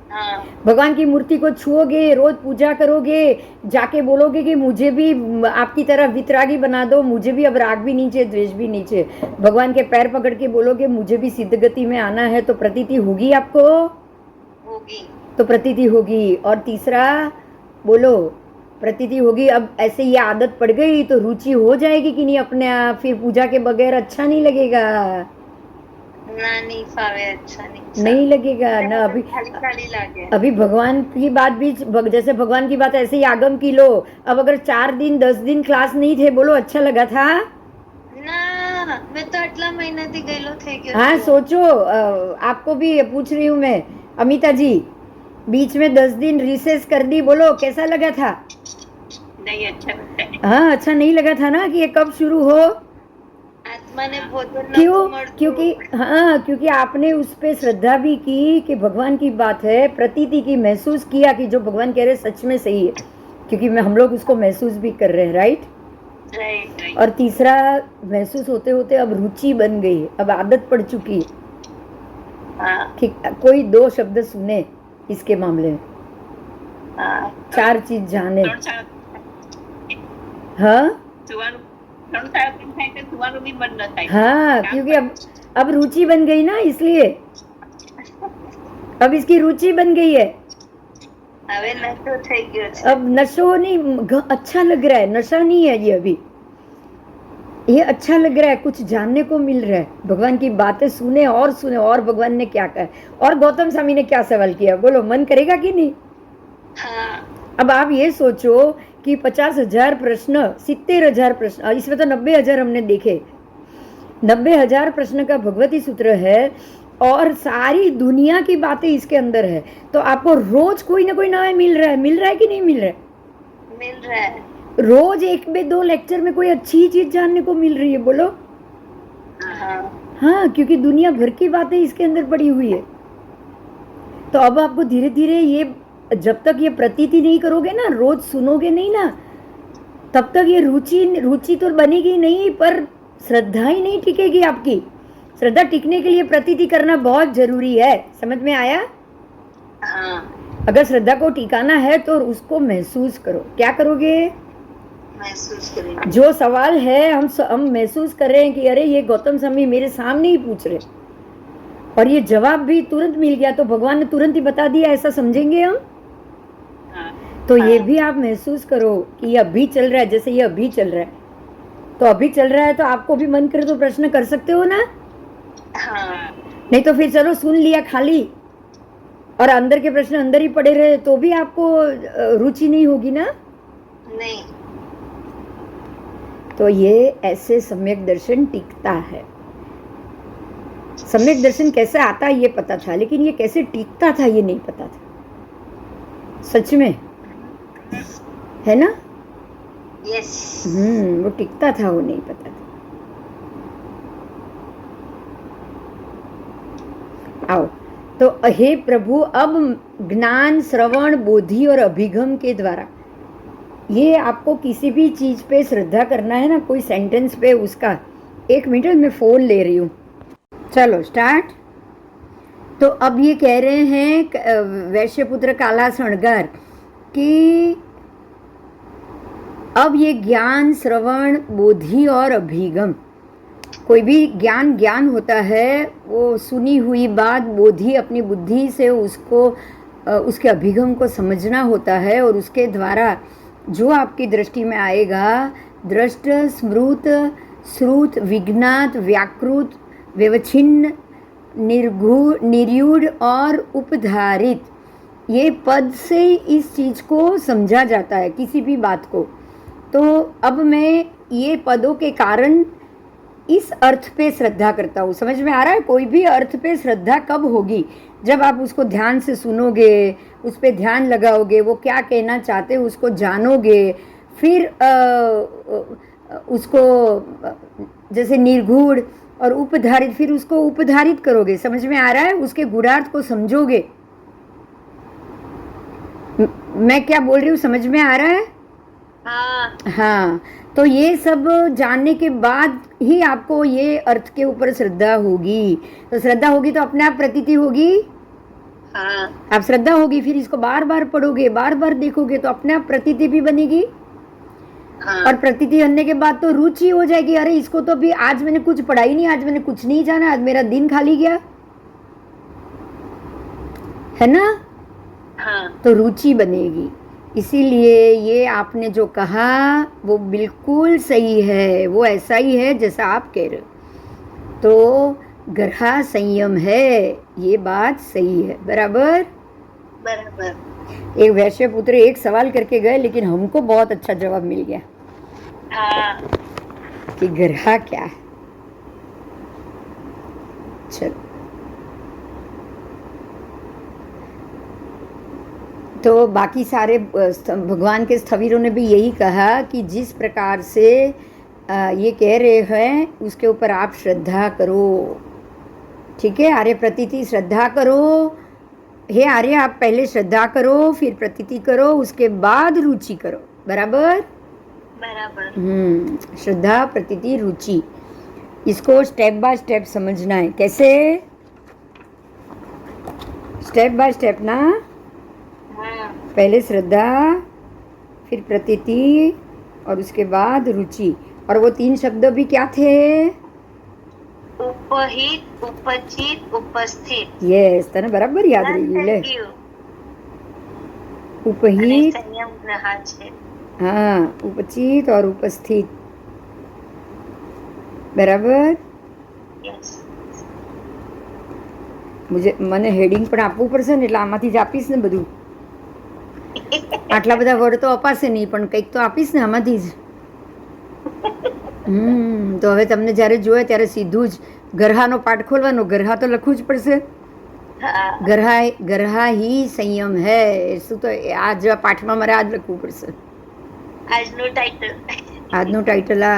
हाँ। भगवान की मूर्ति को छुओगे, रोज पूजा करोगे, जाके बोलोगे कि मुझे भी आपकी तरह वितरागी बना दो, मुझे भी अब राग भी नहीं चाहिए, द्वेष भी नहीं चाहिए। भगवान के पैर पकड़ के बोलोगे मुझे भी सिद्ध गति में आना है, तो प्रतीति होगी आपको, होगी। तो प्रतीति होगी। और तीसरा बोलो, प्रतीति होगी। अब ऐसे ये आदत पड़ गई तो रुचि हो जाएगी कि नहीं अपने आप। फिर पूजा के बगैर अच्छा नहीं लगेगा ना, नहीं फावे, अच्छा नहीं लगेगा ना। अभी खाली लागे। अभी भगवान की बात भी, जैसे भगवान की बात ऐसे ही आगम की लो। अब अगर 4 दिन 10 दिन क्लास नहीं थे, बोलो अच्छा लगा था ना? मैं तो आटला महीना थी गयेलो थे गयो। हाँ, सोचो, आपको भी पूछ रही हूँ मैं, अमिता जी, बीच में 10 दिन रिसेस कर दी, बोलो कैसा लगा था? नहीं अच्छा लगता है। हाँ, अच्छा नहीं लगा था ना कि ये कब शुरू हो। आत्मा ने भोजन क्यों? क्योंकि आपने उस पे श्रद्धा भी की कि भगवान की बात है, प्रतीति की, महसूस किया कि जो भगवान कह रहे सच में सही है, क्योंकि हम लोग उसको महसूस भी कर रहे हैं। राइट। और तीसरा, महसूस होते होते अब रुचि बन गई, अब आदत पड़ चुकी है। हाँ कि कोई 2 शब्द सुने इसके मामले में, हाँ 4 चीज जाने. 3-4 हाँ સુવાનું 3-4 દિન થાય તો સુવાનું બી મન ન થાય. हाँ, કામ क्योंकि પર- अब रुचि बन गई ना, इसलिए अब इसकी रुचि बन गई है. હવે નશો થઈ ગયો છે. अब नशो नहीं, अच्छा लग रहा है, नशा नहीं है ये अभी. ये अच्छा लग रहा है, कुछ जानने को मिल रहा है, भगवान की बातें सुने और भगवान ने क्या कहा और गौतम स्वामी ने क्या सवाल किया. बोलो, मन करेगा कि नहीं? હા अब आप ये सोचो कि 50,000 प्रश्न, 70,000 प्रश्न, इसमें तो 90,000 हमने देखे. 90,000 प्रश्न का भगवती सूत्र है और सारी दुनिया की बातें इसके अंदर है. तो आपको रोज कोई ना कोई नया मिल रहा है कि नहीं मिल रहा है? મિલ રહા है. रोज 1-2 लेक्चर में कोई अच्छी चीज जानने को मिल रही है. बोलो. हाँ हाँ, क्योंकि दुनिया भर की बातें इसके अंदर पड़ी हुई है. तो अब आपको धीरे धीरे ये, जब तक ये प्रतीति नहीं करोगे ना, रोज सुनोगे नहीं ना, तब तक ये रुचि तो बनेगी नहीं, पर श्रद्धा ही नहीं टिकेगी आपकी. श्रद्धा टिकने के लिए प्रतीति करना बहुत जरूरी है. समझ में आया? हाँ अगर श्रद्धा को टिकाना है तो उसको महसूस करो. क्या करोगे? महसूस करेंगे. जो सवाल है हम महसूस कर रहे हैं कि अरे ये गौतम स्वामी मेरे सामने ही पूछ रहे और ये जवाब भी तुरंत मिल गया, तो भगवान ने तुरंत ही बता दिया, ऐसा समझेंगे हम. હા. तो ये भी आप महसूस करो कि ये अभी चल रहा है, जैसे ये अभी चल रहा है. तो अभी चल रहा है तो आपको भी मन करे तो प्रश्न कर सकते हो ना. हाँ नहीं तो फिर चलो सुन लिया खाली और अंदर के प्रश्न अंदर ही पड़े रहे तो भी आपको रुचि नहीं होगी ना. नहीं. तो ये ऐसे सम्यक दर्शन टिकता है. सम्यक दर्शन कैसे आता है ये पता था, लेकिन ये कैसे टिकता था ये नहीं पता था. सच में है ना. यस. वो टिकता था, वो नहीं पता था. आओ तो हे प्रभु, अब ज्ञान, श्रवण, बोधि और अभिगम के द्वारा ये आपको किसी भी चीज पे श्रद्धा करना है ना, कोई सेंटेंस पे, उसका 1 मिनट मैं फोन ले रही हूँ. चलो स्टार्ट. तो अब ये कह रहे हैं वैश्यपुत्र काला शणगार कि अब ये ज्ञान, श्रवण, बोधि और अभिगम, कोई भी ज्ञान होता है, वो सुनी हुई बात, बोधि अपनी बुद्धि से उसको उसके अभिगम को समझना होता है और उसके द्वारा जो आपकी दृष्टि में आएगा, दृष्ट, स्मृत, श्रुत, विज्ञात, व्याकृत, व्यवच्छिन्न, निर्यूढ़ और उपधारित, ये पद से इस चीज को समझा जाता है, किसी भी बात को. तो अब मैं ये पदों के कारण इस अर्थ पे श्रद्धा करता हूँ. समझ में आ रहा है? कोई भी अर्थ पे श्रद्धा कब होगी? जब आप उसको ध्यान से सुनोगे, उस पे ध्यान लगाओगे, वो क्या कहना चाहते हो उसको जानोगे, फिर उसको जैसे निर्गुण और उपधारित, फिर उसको उपधारित करोगे. समझ में आ रहा है? उसके गुणार्थ को समझोगे. मैं क्या बोल रही हूँ, समझ में आ रहा है? हाँ हाँ. तो ये सब जानने के बाद ही आपको ये अर्थ के ऊपर श्रद्धा होगी. तो श्रद्धा होगी तो अपने आप प्रतीति होगी. हाँ आप श्रद्धा होगी, फिर इसको बार बार पढ़ोगे, बार बार देखोगे, तो अपने आप प्रतीति भी बनेगी. हाँ और प्रतीति होने के बाद तो रुचि हो जाएगी. अरे इसको तो भी आज मैंने कुछ पढ़ा ही नहीं, आज मैंने कुछ नहीं जाना, आज मेरा दिन खाली गया, है ना. हाँ तो रुचि बनेगी. इसीलिए ये आपने जो कहा वो बिल्कुल सही है, वो ऐसा ही है जैसा आप कह रहे हो. तो ग्रहा संयम है, ये बात सही है. बराबर. बराबर. एक वैश्य पुत्र एक सवाल करके गए, लेकिन हमको बहुत अच्छा जवाब मिल गया हाँ कि ग्रहा क्या है. चलो, तो बाकी सारे भगवान के स्थवीरों ने भी यही कहा कि जिस प्रकार से ये कह रहे हैं उसके ऊपर आप श्रद्धा करो. ठीक है, आर्य प्रतीति श्रद्धा करो. हे आर्य, आप पहले श्रद्धा करो, फिर प्रतीति करो, उसके बाद रुचि करो. बराबर. बराबर. श्रद्धा, प्रतीति, रुचि, इसको स्टेप बाय स्टेप समझना है. कैसे? स्टेप बाय स्टेप ना, पहले श्रद्धा, फिर प्रतीति और उसके बाद रुचि। और वो 3 शब्द भी क्या थे? उपहित, उपचित, उपस्थित। यस, तने बराबर याद रही गયું લે. Thank you. उपहित, અને સંયમ ગ્રહ છે. हाँ, उपचित और उपस्थित, બરાબર. Yes. મને હેડિંગ પણ આપવું પડશે ને, એટલે આમાંથી જ આપીશ ને બધું. આટલા બધા વર્ડ તો અપાશે નહીં, પણ કંઈક તો આપીશ ને આમાંથી જ. તો હવે તમને જ્યારે જોઈએ ત્યારે સીધું જ ગરહાનો પાઠ ખોલવાનો. ગરહા તો લખવું જ પડશે. ગરહા હી સંયમ હૈ. શું તો આજ પાઠમાં મારે આ જ લખવું પડશે. આજનું ટાઇટલ આ.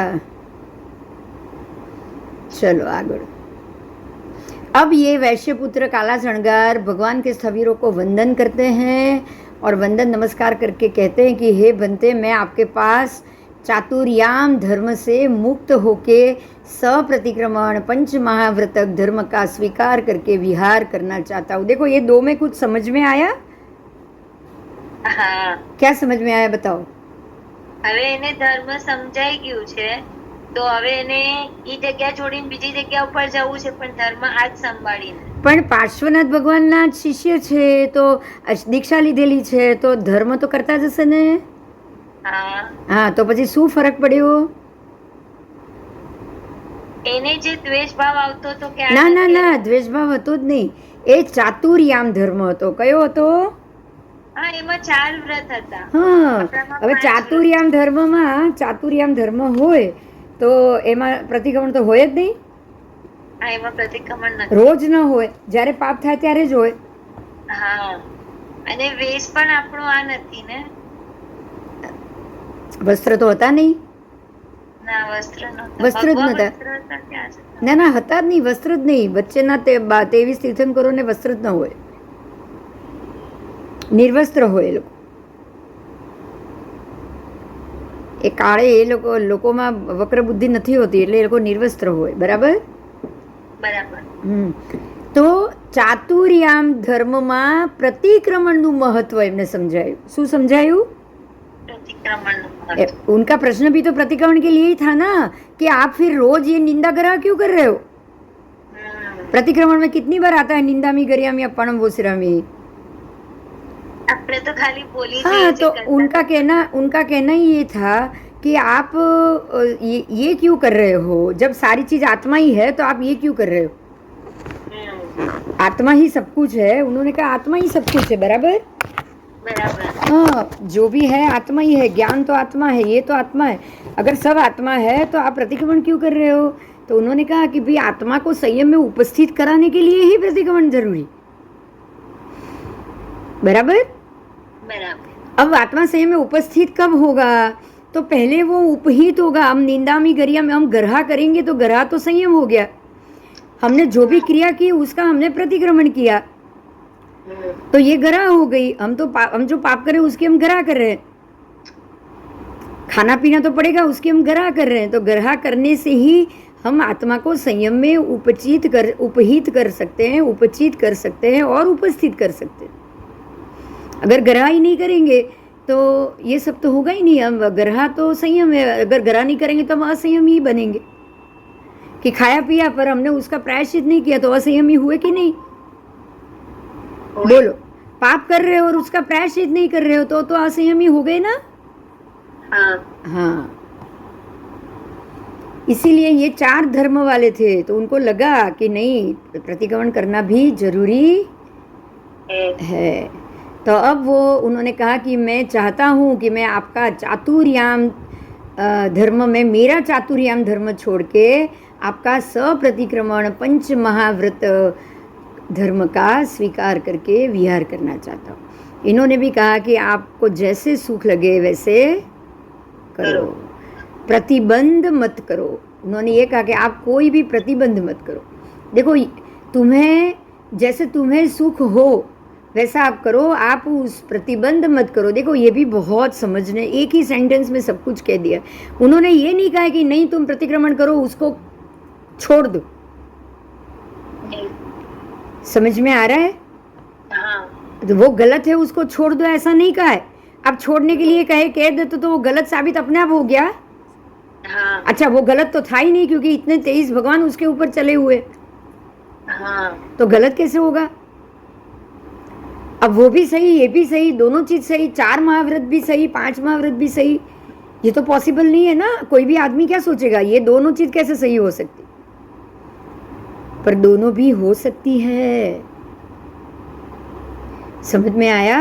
चलो आगे। अब ये वैश्य पुत्र काला शणगार भगवान के स्थवीरों को वंदन करते हैं और वंदन नमस्कार करके कहते हैं कि हे बंते, मैं आपके पास चातुर्याम धर्म से मुक्त होके सप्रतिक्रमण पंच महाव्रतक धर्म का स्वीकार करके विहार करना चाहता हूँ। देखो, ये 2 में कुछ समझ में आया? हाँ। क्या समझ में आया बताओ? હવે એને ધર્મ સમજાઈ ગયું છે, તો હવે એને ઈ જગ્યા છોડીને બીજી જગ્યા ઉપર જવું છે, પણ ધર્મ આજ સંભાળીને. પણ પાર્શ્વનાથ ભગવાનના જ શિષ્ય છે, તો દીક્ષા લીધેલી છે, તો ધર્મ તો કરતા જ હશે ને. હા, તો પછી શું ફરક પડ્યો? એને જે દ્વેષ ભાવ આવતો હતો કે ના ના ના, દ્વેષ ભાવ હતો જ નહીં. એ ચાતુર્યામ ધર્મ હતો. કયો હતો? હા, એમાં 4 વ્રત હતા. હા, હવે ચાતુર્યામ ધર્મ હોય તો એમાં પ્રતિક્રમણ તો હોય જ નહીં. હા, એમાં પ્રતિક્રમણ નથી. રોજ ન હોય, જ્યારે પાપ થાય ત્યારે જ હોય. હા, અને વેશ પણ આપણો આ નથી ને. વસ્ત્ર તો હતા નહીં. ના, વસ્ત્ર નહોતા. વસ્ત્ર જ નહોતા. ના ના, હતા જ નહીં, વસ્ત્ર જ નહીં. વચ્ચેના 23 તીર્થંકરોને વસ્ત્ર જ ન હોય, નિર્વસ્ત્ર હોય એ લોકો. એ કાળે એ લોકોમાં વક્ર બુદ્ધિ નથી હોતી, એટલે એ લોકો નિર્વસ્ત્ર હોય. બરાબર. તો ચાતુર્યામ ધર્મમાં प्रतिक्रमणનું મહત્વ એમને સમજાયું. શું સમજાયું? उनका प्रश्न भी तो प्रतिक्रमण के लिए ही था ना, कि आप फिर रोज ये निंदा करा क्यों कर रहे हो? प्रतिक्रमण में कितनी बार आता है निंदा में गरियामी अपणम वोसिरामी. तो खाली बोली। हाँ, तो उनका कहना ही ये था कि आप ये क्यों कर रहे हो? जब सारी चीज आत्मा ही है तो आप ये क्यों कर रहे हो? आत्मा ही सब कुछ है. उन्होंने कहा आत्मा ही सब कुछ है. बराबर. हाँ, जो भी है आत्मा ही है. ज्ञान तो आत्मा है, ये तो आत्मा है. अगर सब आत्मा है तो आप प्रतिक्रमण क्यों कर रहे हो? तो उन्होंने कहा कि भाई आत्मा को संयम में उपस्थित कराने के लिए ही प्रतिक्रमण जरूरी. बराबर. अब आत्मा संयम में उपस्थित कब होगा? तो पहले वो उपहित होगा. हम निंदा में गरिया में हम गरहा करेंगे तो गरहा तो संयम हो गया. हमने जो भी क्रिया की उसका हमने प्रतिक्रमण किया, तो ये गरहा हो गई. हम जो पाप कर रहे हैं उसकी हम गरहा कर रहे हैं. खाना पीना तो पड़ेगा, उसकी हम गरहा कर रहे हैं. तो गरहा करने से ही हम आत्मा को संयम में उपहित कर सकते हैं, उपचित कर सकते हैं और उपस्थित कर सकते हैं. अगर गरहा ही नहीं करेंगे तो ये सब तो होगा ही नहीं. हम गरहा तो संयम है, अगर गरहा नहीं करेंगे तो हम असंयमी ही बनेंगे. कि खाया पिया पर हमने उसका प्रायश्चित नहीं किया तो असंयमी हुए कि नहीं? बोलो. पाप कर रहे हो और उसका प्रायश्चित नहीं कर रहे हो तो असंयमी हो गए ना. हाँ, इसीलिए ये 4 धर्म वाले थे, तो उनको लगा कि नहीं, प्रतिक्रमण करना भी जरूरी है. तो अब वो उन्होंने कहा कि मैं चाहता हूँ कि मैं आपका चातुर्याम धर्म में, मेरा चातुर्याम धर्म छोड़ के आपका सप्रतिक्रमण पंच महाव्रत धर्म का स्वीकार करके विहार करना चाहता हूँ. इन्होंने भी कहा कि आपको जैसे सुख लगे वैसे करो, प्रतिबंध मत करो. उन्होंने ये कहा कि आप कोई भी प्रतिबंध मत करो. देखो, जैसे तुम्हें सुख हो वैसा आप करो, आप उस प्रतिबंध मत करो. देखो, ये भी बहुत समझने, एक ही सेंटेंस में सब कुछ कह दिया. उन्होंने ये नहीं कहा कि नहीं तुम प्रतिक्रमण करो, उसको छोड़ दो. समझ में आ रहा है? तो वो गलत है, उसको छोड़ दो ऐसा नहीं कहा है। अब छोड़ने के लिए कह दे तो वो गलत साबित अपने आप हो गया। हाँ अच्छा, वो गलत तो था ही नहीं क्योंकि इतने 23 भगवान उसके ऊपर चले हुए, हाँ तो गलत कैसे होगा? अब वो भी सही, ये भी सही, दोनों चीज सही, 4 महाव्रत भी सही, 5 महाव्रत भी सही, ये तो पॉसिबल नहीं है ना। कोई भी आदमी क्या सोचेगा ये दोनों चीज कैसे सही हो सकती? पर दोनों भी हो सकती है। समझ में आया?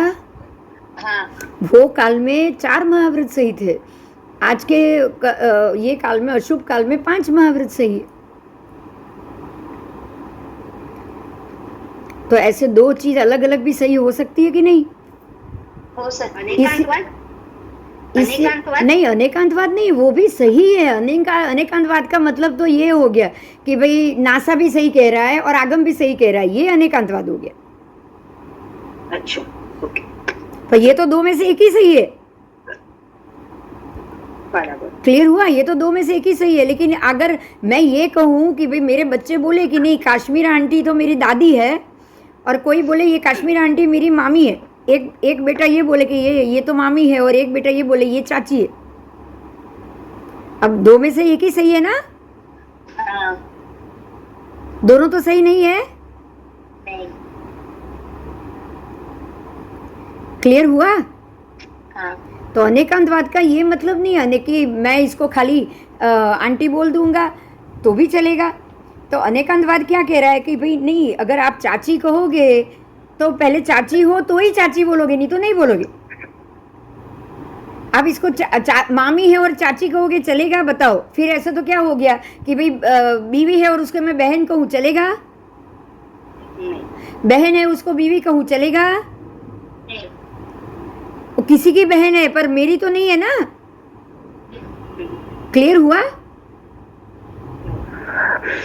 हाँ वो काल में 4 महाव्रत सही थे, आज के ये काल में, अशुभ काल में 5 महाव्रत सही है। तो ऐसे दो चीज अलग अलग भी सही हो सकती है कि नहीं? हो सकता है। नहीं, अनेकांतवाद नहीं, वो भी सही है। अनेकांतवाद का मतलब तो ये हो गया कि भाई नासा भी सही कह रहा है और आगम भी सही कह रहा है, ये अनेकांतवाद हो गया। अच्छा ओके, पर ये तो दो में से एक ही सही है। बराबर। क्लियर हुआ? ये तो दो में से एक ही सही है। लेकिन अगर मैं ये कहूँ कि भाई मेरे बच्चे बोले कि नहीं काश्मीर आंटी तो मेरी दादी है, और कोई बोले ये काश्मीर आंटी मेरी मामी है, एक बेटा ये बोले कि ये तो मामी है, और एक बेटा ये बोले ये चाची है, अब दो में से एक ही सही है ना? हाँ दोनों तो सही नहीं है। नहीं। क्लियर हुआ? हाँ तो अनेकांतवाद का ये मतलब नहीं है कि मैं इसको खाली आंटी बोल दूंगा तो भी चलेगा। तो अनेकांतवाद क्या कह रहा है कि भाई नहीं, अगर आप चाची कहोगे तो पहले चाची हो तो ही चाची बोलोगे, नहीं तो नहीं बोलोगे। आप इसको मामी है और चाची कहोगे चलेगा? बताओ फिर ऐसा तो क्या हो गया कि भाई बीवी है और उसको मैं बहन कहूँ चलेगा? नहीं। बहन है उसको बीवी कहूँ चलेगा? नहीं। वो किसी की बहन है पर मेरी तो नहीं है ना। क्लियर हुआ?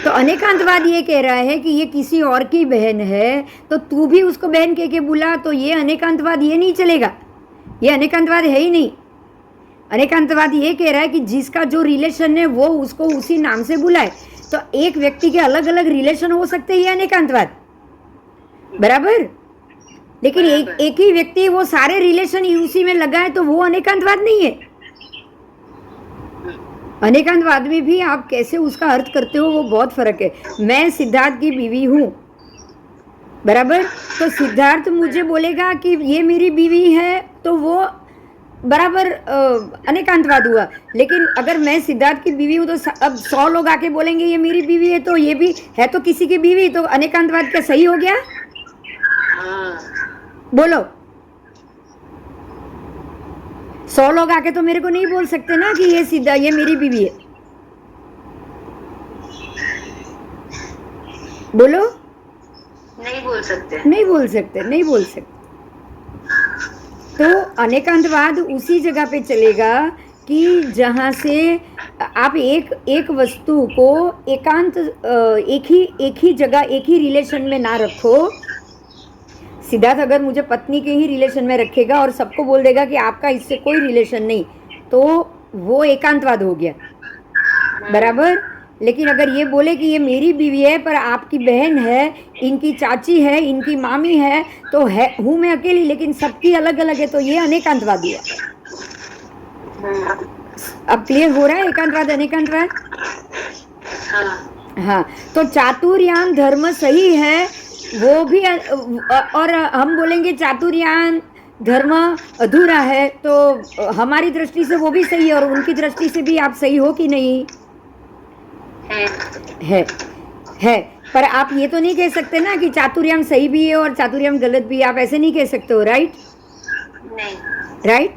तो अनेकांतवाद ये कह रहा है कि ये किसी और की बहन है तो तू भी उसको बहन कह के बुला, तो ये अनेकांतवाद ये नहीं चलेगा, ये अनेकांतवाद है ही नहीं। अनेकांतवाद ये कह रहा है कि जिसका जो रिलेशन है वो उसको उसी नाम से बुलाए। तो एक व्यक्ति के अलग अलग रिलेशन हो सकते हैं, ये अनेकांतवाद, बराबर। लेकिन एक ही व्यक्ति वो सारे रिलेशन ही उसी में लगाए तो वो अनेकांतवाद नहीं है। अनेकांतवाद में भी आप कैसे उसका अर्थ करते हो वो बहुत फर्क है। मैं सिद्धार्थ की बीवी हूँ, बराबर, तो सिद्धार्थ मुझे बोलेगा कि ये मेरी बीवी है तो वो बराबर अनेकांतवाद हुआ। लेकिन अगर मैं सिद्धार्थ की बीवी हूँ तो अब 100 लोग आके बोलेंगे ये मेरी बीवी है, तो ये भी है तो किसी की बीवी, तो अनेकांतवाद क्या सही हो गया? बोलो। 100 लोग आके तो मेरे को नहीं बोल सकते ना कि ये मेरी बीवी है। बोलो। नहीं बोल सकते, नहीं बोल सकते, नहीं बोल सकते। तो अनेकांतवाद उसी जगह पे चलेगा कि जहाँ से आप एक वस्तु को एकांत एक ही जगह एक ही रिलेशन में ना रखो। सिद्धार्थ अगर मुझे पत्नी के ही रिलेशन में रखेगा और सबको बोल देगा कि आपका इससे कोई रिलेशन नहीं, तो वो एकांतवाद हो गया, बराबर। लेकिन अगर ये बोले कि ये मेरी बीवी है पर आपकी बहन है, इनकी चाची है, इनकी मामी है, तो है हूँ मैं अकेली लेकिन सबकी अलग अलग है, तो ये अनेकांतवाद हुआ। अब क्लियर हो रहा है एकांतवाद अनेकांतवाद? हाँ। तो चातुर्यान धर्म सही है वो भी, और हम बोलेंगे चातुर्यान धर्म अधूरा है, तो हमारी दृष्टि से वो भी सही है और उनकी दृष्टि से भी आप सही हो कि नहीं? है। पर आप ये तो नहीं कह सकते ना कि चातुर्याम सही भी है और चातुर्याम गलत भी है, आप ऐसे नहीं कह सकते हो, राइट? नहीं। राइट।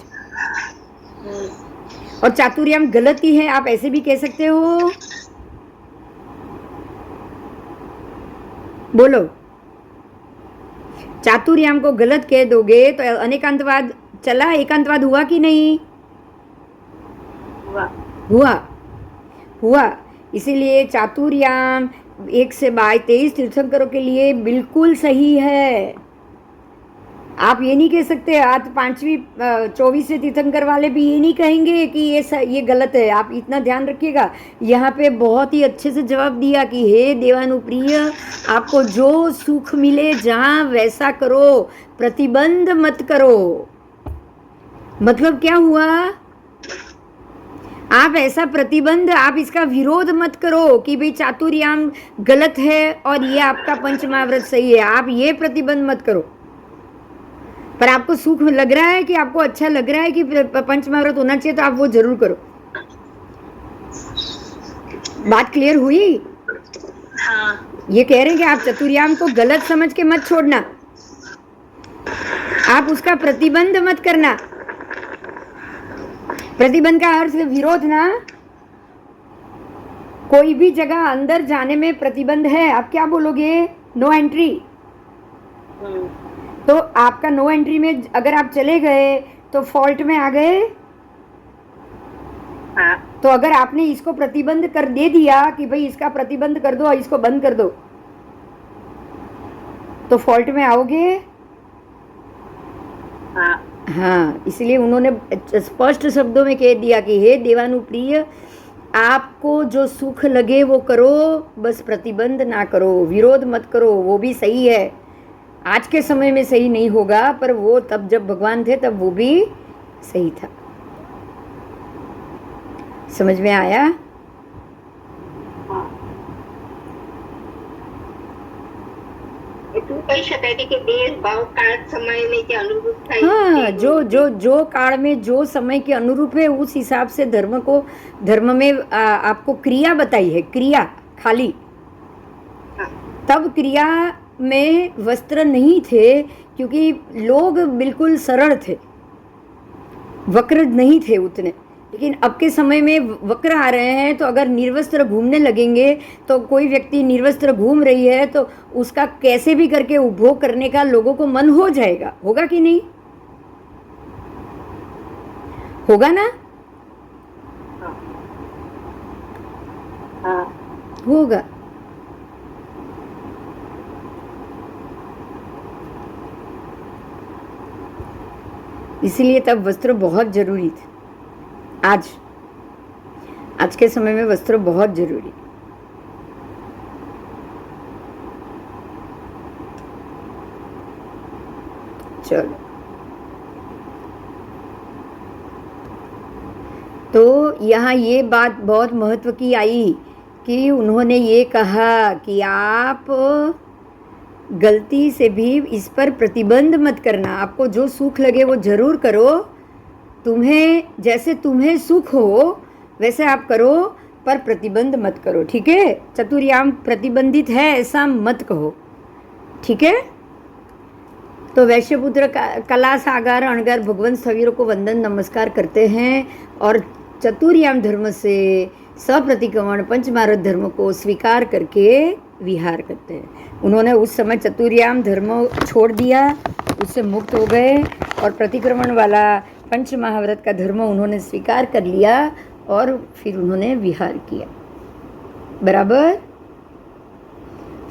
और चातुर्याम गलत ही है, आप ऐसे भी कह सकते हो। बोलो। चातुर्याम को गलत कह दोगे तो अनेकांतवाद चला, एकांतवाद हुआ कि नहीं? हुआ। इसीलिए चातुर्याम 1 से 22 तीर्थंकरों के लिए बिल्कुल सही है। आप ये नहीं कह सकते। आज 5वीं 24वें तीर्थंकर वाले भी ये नहीं कहेंगे कि ये गलत है। आप इतना ध्यान रखिएगा। यहाँ पे बहुत ही अच्छे से जवाब दिया कि हे देवानुप्रिय, आपको जो सुख मिले जहाँ वैसा करो, प्रतिबंध मत करो। मतलब क्या हुआ? आप ऐसा प्रतिबंध, आप इसका विरोध मत करो कि भाई चातुर्याम गलत है और ये आपका पंचमहाव्रत सही है। आप ये प्रतिबंध मत करो। पर आपको सुख लग रहा है कि आपको अच्छा लग रहा है कि पंचमहाव्रत होना चाहिए, तो आप वो जरूर करो। बात क्लियर हुई? हाँ। ये कह रहे हैं कि आप चतुर्याम को गलत समझ के मत छोड़ना, आप उसका प्रतिबंध मत करना। प्रतिबंध का अर्थ विरोध ना। कोई भी जगह अंदर जाने में प्रतिबंध है, आप क्या बोलोगे? No entry. तो आपका नो एंट्री में अगर आप चले गए तो फॉल्ट में आ गए। हाँ। तो अगर आपने इसको प्रतिबंध कर दे दिया कि भाई इसका प्रतिबंध कर दो और इसको बंद कर दो, तो फॉल्ट में आओगे। हाँ। हाँ, इसलिए उन्होंने स्पष्ट शब्दों में कह दिया कि हे देवानुप्रिय, आपको जो सुख लगे वो करो, बस प्रतिबंध ना करो, विरोध मत करो। वो भी सही है, आज के समय में सही नहीं होगा, पर वो तब जब भगवान थे तब वो भी सही था। समझ में आया? કહી શકાય કે દેશ ભાવ કાળ સમયને જે અનુરૂપ થાય हाँ, जो काल में जो समय के अनुरूप है उस हिसाब से धर्म में आपको क्रिया बताई है। क्रिया खाली, तब क्रिया में वस्त्र नहीं थे क्योंकि लोग बिल्कुल सरल थे, वक्र नहीं थे उतने। लेकिन अब के समय में वक्र आ रहे हैं, तो अगर निर्वस्त्र घूमने लगेंगे तो कोई व्यक्ति निर्वस्त्र घूम रही है तो उसका कैसे भी करके उपभोग करने का लोगों को मन हो जाएगा। होगा कि नहीं? होगा ना? होगा। इसलिए तब वस्त्र बहुत जरूरी थे। आज के समय में वस्त्र बहुत जरूरी। चलो, तो यहाँ ये बात बहुत महत्व की आई कि उन्होंने ये कहा कि आप गलती से भी इस पर प्रतिबंध मत करना। आपको जो सुख लगे वो जरूर करो, जैसे तुम्हें सुख हो वैसे आप करो, पर प्रतिबंध मत करो। ठीक है? चतुर्याम प्रतिबंधित है ऐसा मत कहो। ठीक है? तो वैश्यपुत्र कला सागर अणगार भगवंत स्थविरों को वंदन नमस्कार करते हैं और चतुर्याम धर्म से सप्रतिक्रमण पंचमारत धर्म को स्वीकार करके विहार करते हैं। उन्होंने उस समय चतुर्याम धर्म छोड़ दिया, उससे मुक्त हो गए और प्रतिक्रमण वाला पंच महाव्रत का धर्म उन्होंने स्वीकार कर लिया और फिर उन्होंने विहार किया। बराबर?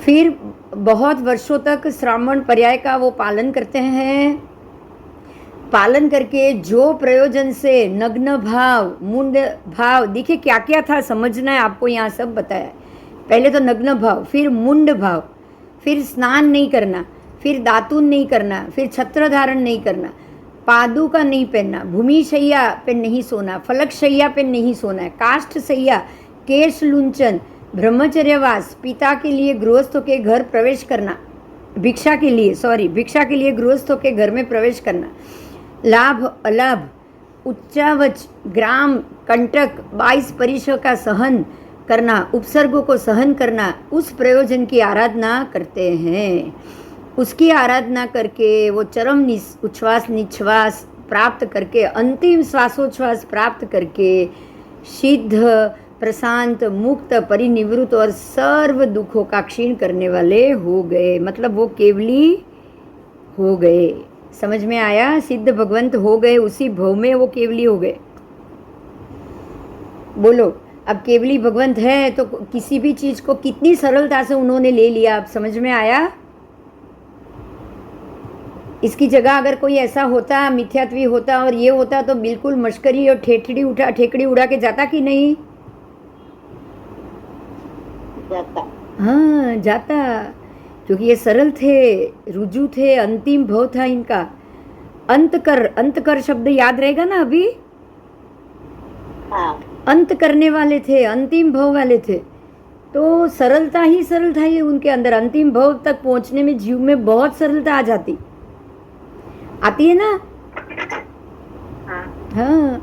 फिर बहुत वर्षों तक श्रावण पर्याय का वो पालन करते हैं। पालन करके जो प्रयोजन से नग्न भाव, मुंड भाव, देखिए क्या क्या था समझना है आपको, यहाँ सब बताया। पहले तो नग्न भाव, फिर मुंड भाव, फिर स्नान नहीं करना, फिर दातून नहीं करना, फिर छत्र धारण नहीं करना, पादुका नहीं पहनना, भूमि शैया पे नहीं सोना, फलक शैया पे नहीं सोना है, काष्ठ शैया, केश लुंचन, ब्रह्मचर्यवास, पिता के लिए गृहस्थों के घर प्रवेश करना, भिक्षा के लिए गृहस्थों के घर में प्रवेश करना, लाभ अलाभ, उच्चावच, ग्राम, कंटक, 22 परिसर का सहन करना, उपसर्गों को सहन करना, उस प्रयोजन की आराधना करते हैं। उसकी आराधना करके वो चरम उच्छ्वास निश्वास प्राप्त करके, अंतिम श्वासोच्छ्वास प्राप्त करके सिद्ध, प्रशांत, मुक्त, परिनिवृत्त और सर्व दुखों का क्षीण करने वाले हो गए। मतलब वो केवली हो गए। समझ में आया? सिद्ध भगवंत हो गए, उसी भव में वो केवली हो गए। बोलो, अब केवली भगवंत है तो किसी भी चीज को कितनी सरलता से उन्होंने ले लिया। अब समझ में आया? इसकी जगह अगर कोई ऐसा होता, मिथ्यात्वी होता और ये होता तो बिल्कुल मश्करी और ठेकड़ी उड़ा के जाता कि नहीं? जाता। हाँ, जाता, क्योंकि ये सरल थे, रुजु थे, अंतिम भाव था इनका। अंत कर शब्द याद रहेगा ना अभी? हाँ। अंत करने वाले थे, अंतिम भाव वाले थे, तो सरलता ही सरलता ही उनके अंदर। अंतिम भाव तक पहुंचने में जीव में बहुत सरलता आ जाती, आती है ना? हाँ,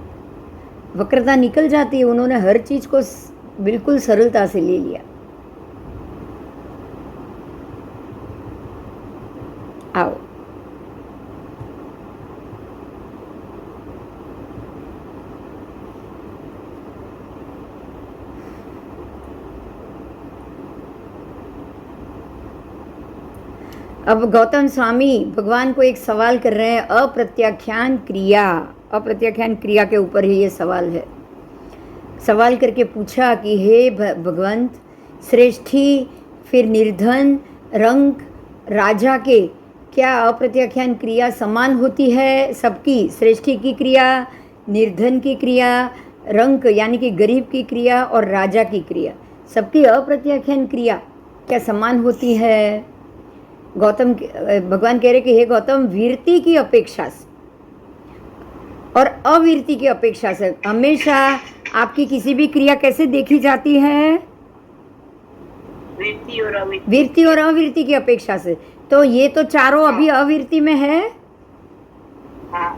वक्रता निकल जाती है। उन्होंने हर चीज को बिल्कुल सरलता से ले लिया। आओ, अब गौतम स्वामी भगवान को एक सवाल कर रहे हैं, अप्रत्याख्यान क्रिया के ऊपर ही ये सवाल है। सवाल करके पूछा कि हे भगवंत, श्रेष्ठी फिर निर्धन रंक राजा के क्या अप्रत्याख्यान क्रिया समान होती है सबकी? श्रेष्ठी की क्रिया, निर्धन की क्रिया, रंक यानी कि गरीब की क्रिया और राजा की क्रिया, सबकी अप्रत्याख्यान क्रिया क्या समान होती है? भगवान कह रहे कि हे गौतम, वीरति की अपेक्षा से और अवीरति की अपेक्षा से हमेशा आपकी किसी भी क्रिया कैसे देखी जाती है? वीरति और अवीरति की अपेक्षा से। तो ये तो चारों अभी अवीरति में है,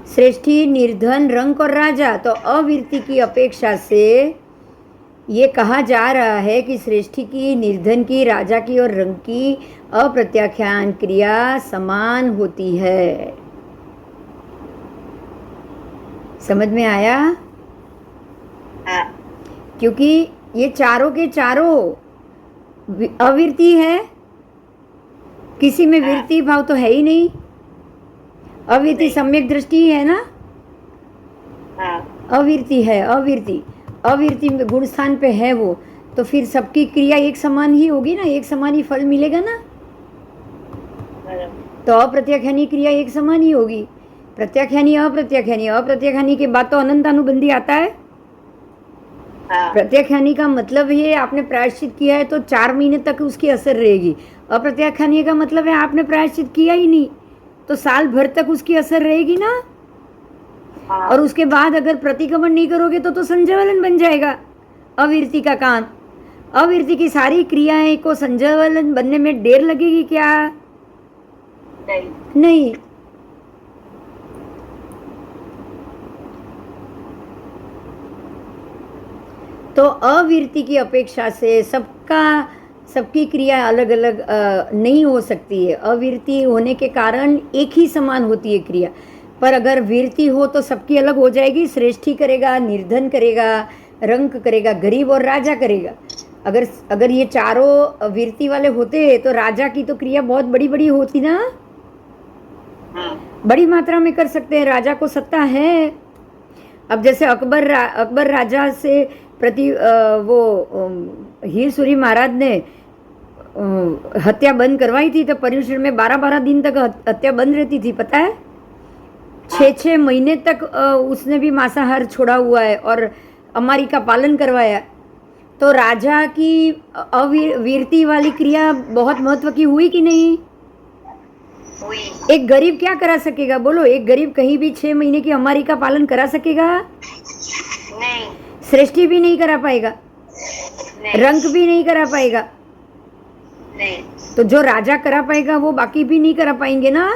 श्रेष्ठी, निर्धन, रंक और राजा। तो अवीरति की अपेक्षा से ये कहा जा रहा है कि श्रेष्ठी की, निर्धन की, राजा की और रंक की अप्रत्याख्यान क्रिया समान होती है। समझ में आया? क्योंकि ये चारों के चारों अवीरती है, किसी में वीरती भाव तो है ही नहीं। अवीरती सम्यक दृष्टि है ना? अवीरती है, अवीरती में गुण स्थान पे है वो, तो फिर सबकी क्रिया एक समान ही होगी ना, एक समान ही फल मिलेगा ना। तो अप्रत्याख्यानी क्रिया एक समान ही होगी। प्रत्याख्यानी अप्रत्याख्यानी के बाद तो अनंत अनुबंधी आता है। प्रत्याख्यानी का मतलब ये आपने प्रायश्चित किया है तो 4 महीने तक उसकी असर रहेगी। अप्रत्याख्यानी का मतलब है आपने प्रायश्चित किया ही नहीं तो साल भर तक उसकी असर रहेगी ना। और उसके बाद अगर प्रतिक्रमण नहीं करोगे तो संजयवलन बन जाएगा अवीरती का काम। अवीरती की सारी क्रियाएं को संजयवलन बनने में देर लगेगी क्या? नहीं। तो अवीरती की अपेक्षा से सबकी क्रिया अलग अलग नहीं हो सकती है। अवीरती होने के कारण एक ही समान होती है क्रिया, पर अगर वीरती हो तो सबकी अलग हो जाएगी। श्रेष्ठी करेगा, निर्धन करेगा, रंक करेगा, गरीब और राजा करेगा। अगर ये चारों वीरती वाले होते तो राजा की तो क्रिया बहुत बड़ी बड़ी होती ना, बड़ी मात्रा में कर सकते हैं, राजा को सत्ता है। अब जैसे अकबर राजा से प्रति हीर सूरी महाराज ने हत्या बंद करवाई थी तो पर्युषण में 12-12 दिन तक हत्या बंद रहती थी, पता है? 6-6 महीने तक उसने भी मांसाहार छोड़ा हुआ है और अमारी का पालन करवाया। तो राजा की वीरती वाली क्रिया बहुत महत्व की हुई कि नहीं? हुई। एक गरीब क्या करा सकेगा बोलो? एक गरीब कहीं भी 6 महीने की अमारी का पालन करा सकेगा? नहीं। श्रेष्ठी भी नहीं करा पाएगा, नहीं। रंक भी नहीं करा पाएगा, नहीं। तो जो राजा करा पाएगा वो बाकी भी नहीं करा पाएंगे ना,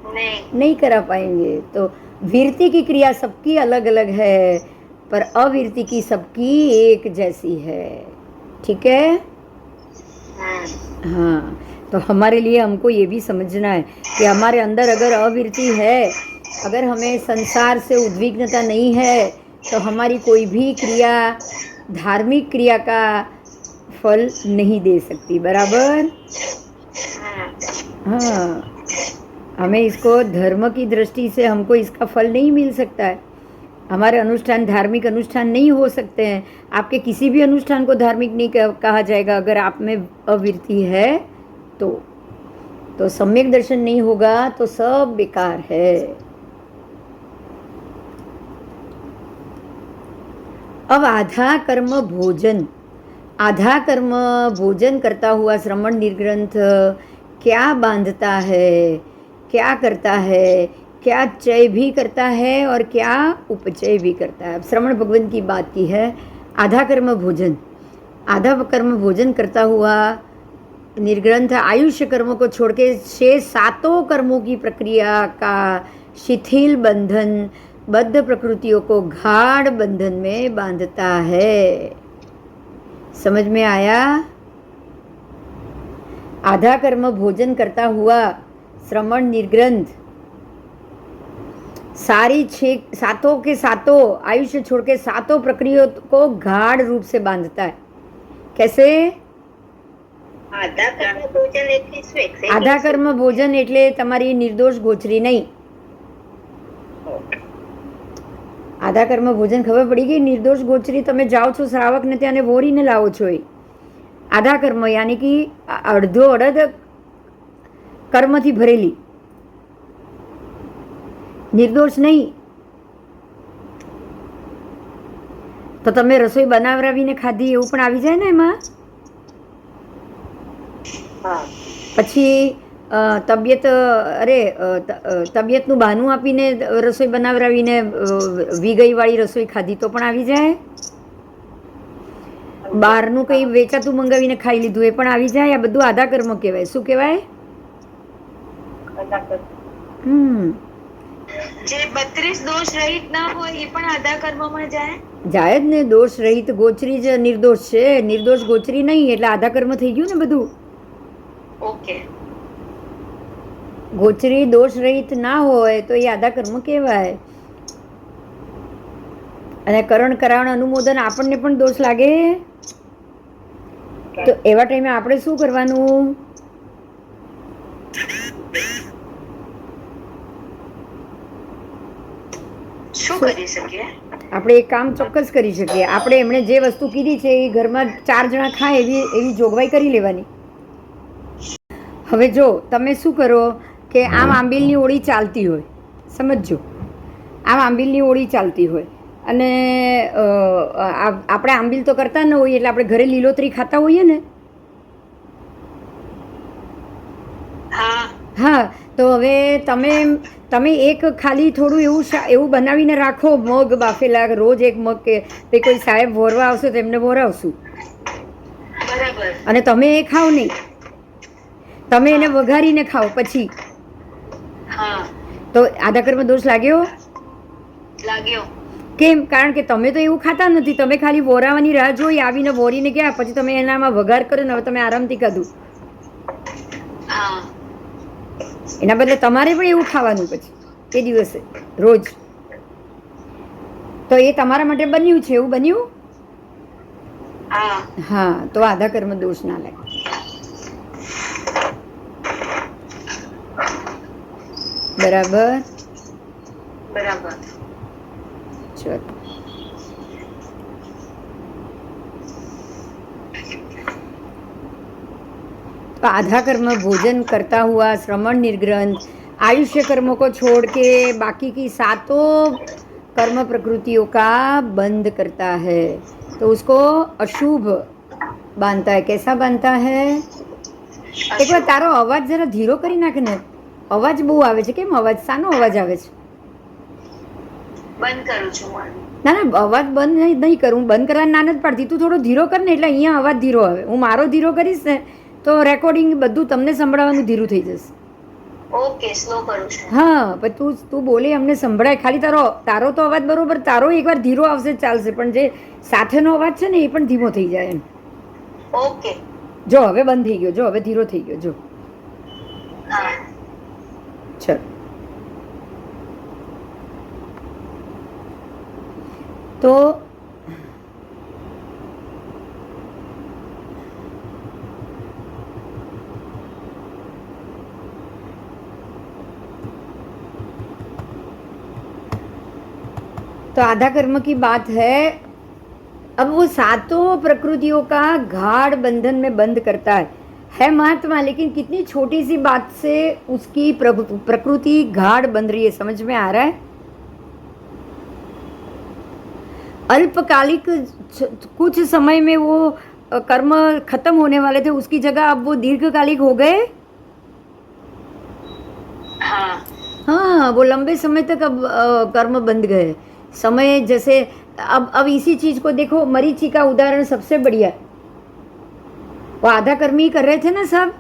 नहीं करा पाएंगे। तो वीरती की क्रिया सबकी अलग अलग है पर अवीरती की सबकी एक जैसी है। ठीक है? हाँ, तो हमारे लिए हमको ये भी समझना है कि हमारे अंदर अगर अवीरती है, अगर हमें संसार से उद्विग्नता नहीं है तो हमारी कोई भी क्रिया धार्मिक क्रिया का फल नहीं दे सकती। बराबर? हाँ, हमें इसको धर्म की दृष्टि से हमको इसका फल नहीं मिल सकता है। हमारे अनुष्ठान धार्मिक अनुष्ठान नहीं हो सकते हैं। आपके किसी भी अनुष्ठान को धार्मिक नहीं कहा जाएगा अगर आप में अवीरती है तो। तो सम्यक दर्शन नहीं होगा तो सब बेकार है। अब आधा कर्म भोजन, आधा कर्म भोजन करता हुआ श्रवण निर्ग्रंथ क्या बांधता है, क्या करता है, क्या चय भी करता है और क्या उपचय भी करता है। अब श्रवण भगवान की बात की है। आधा कर्म भोजन, आधा कर्म भोजन करता हुआ निर्ग्रंथ आयुष्य कर्मों को छोड़ के शेष सातों कर्मों की प्रक्रिया का शिथिल बंधन बद्ध प्रकृतियों को गाढ़ बंधन में बांधता है। समझ में आया? आधा कर्म भोजन करता हुआ श्रवण निर्ग्रंथ सारी सातों के सातों आयुष्य छोड़ के सातों प्रक्रियाओं को गाढ़ रूप से बांधता है। कैसे? આધા કર્મ ભોજન એટલે શું? આધા કર્મ ભોજન એટલે તમારી નિર્દોષ ગોચરી નહીં. આધા કર્મ ભોજન ખબર પડી ગઈ? નિર્દોષ ગોચરી તમે જાઓ છો શ્રાવકને ત્યાં વોરીને લાવો છો. એ આધા કર્મ યાની કે અડધો અડધ કર્મથી ભરેલી, નિર્દોષ નહીં. તો તમે રસોઈ બનાવરાવીને ખાધી એવું પણ આવી જાય ને એમાં. પછી તબિયત તબિયતનું બહાનું આપીને રસોઈ બનાવરાવીને વીગઈવાળી રસોઈ ખાધી તો પણ આવી જાય. બહારનું કંઈ વેચાતું મંગાવીને ખાઈ લીધું એ પણ આવી જાય. આ બધું આધા કર્મ કહેવાય. શું કહેવાય? જે 32 દોષ રહિત ના હોય એ પણ આધા કર્મમાં જાય. જાય જ ને. દોષ રહિત ગોચરી જ નિર્દોષ છે, નિર્દોષ ગોચરી નહીં. એટલે આધા કર્મ થઈ ગયું ને બધું. ઓકે. ગોચરી દોષ રહિત ના હોય તો એ આધા કર્મ કહેવાય. અને કરણ કરાણ અનુમોદન આપણને પણ દોષ લાગે તો એવા ટાઈમે આપણે શું કરવાનું? શું કરી શકીએ? આપણે એક કામ ચોક્કસ કરી શકીએ. આપણે એમણે જે વસ્તુ કીધી છે એ ઘરમાં 4 જણા ખાય એવી જોગવાઈ કરી લેવાની. હવે જો તમે શું કરો કે આમ આંબીલની ઓળી ચાલતી હોય, સમજો, આમ આંબીલની ઓળી ચાલતી હોય અને આપણે આંબીલ તો કરતા ન હોઈએ એટલે આપણે ઘરે લીલોતરી ખાતા હોઈએ ને. હા, તો હવે તમે એક ખાલી થોડું એવું બનાવીને રાખો, મગ બાફેલા, રોજ એક મગ કે તે કોઈ સાહેબ વોરવા આવશે તો એમને વોરાવશું. બરાબર. અને તમે એ ખાઓ નહીં, તમે એને વઘારીને ખાઓ પછી. તો આધા કર્મ દોષ લાગ્યો? કેમ? કારણ કે તમે તો એવું ખાતા નથી. તમે ખાલી વોરાવાની રાહ જોઈ, આવીને વોરીને ગયા, પછી તમે એનામાં વઘાર કર્યો ને હવે તમે આરામથી ખાધું. એના બદલે તમારે પણ એવું ખાવાનું પછી એ દિવસે રોજ. તો એ તમારા માટે બન્યું છે, એવું બન્યું. હા, તો આધા કર્મ દોષ ના લાગે. બરાબર. ચલો. तो आधा कर्म भोजन करता हुआ श्रवण निर्ग्रंथ आयुष्य कर्मों को छोड़ के बाकी की सातों कर्म प्रकृतियों का बंध करता है. तो उसको अशुभ बांधता है. कैसा बांधता है? एक बार तारो अवाज जरा धीरो करी नाख ने. अवाज बहु आवे छे. केम अवाज? सानो अवाज आवे छे? બંધ કરું છું. ના ના, અવાજ બંધ નહીં કરું. બંધ કરવાની ના નથી પાડતી. તું થોડો ધીરો કર ને એટલે અહીંયા અવાજ ધીરો આવે. હું મારો ધીરો કરીશ ને તો રેકોર્ડિંગ બધું તમને સંભળાવવાનું ધીરું થઈ જશે. ઓકે, સ્લો કરું છું. હા, પણ તું બોલે અમને સંભળાય. ખાલી તારો તો અવાજ બરોબર, તારો એકવાર ધીરો આવશે ચાલશે, પણ જે સાથેનો અવાજ છે ને એ પણ ધીમો થઈ જાય એમ. ઓકે. જો હવે બંધ થઈ ગયો, જો હવે ધીરો થઈ ગયો. જો ચલ. તો आधा कर्म की बात है. अब वो सातों प्रकृतियों का गाढ़ बंधन में बंद करता है. है महात्मा, लेकिन कितनी छोटी सी बात से उसकी प्रकृति गाढ़ बन रही है, समझ में आ रहा है? अल्पकालिक कुछ समय में वो कर्म खत्म होने वाले थे, उसकी जगह अब वो दीर्घकालिक हो गए। हाँ हाँ, वो लंबे समय तक अब कर्म बंध गए। समय जैसे अब इसी चीज को देखो, मरीचि का उदाहरण सबसे बढ़िया। वो आधा कर्म ही कर रहे थे ना सब।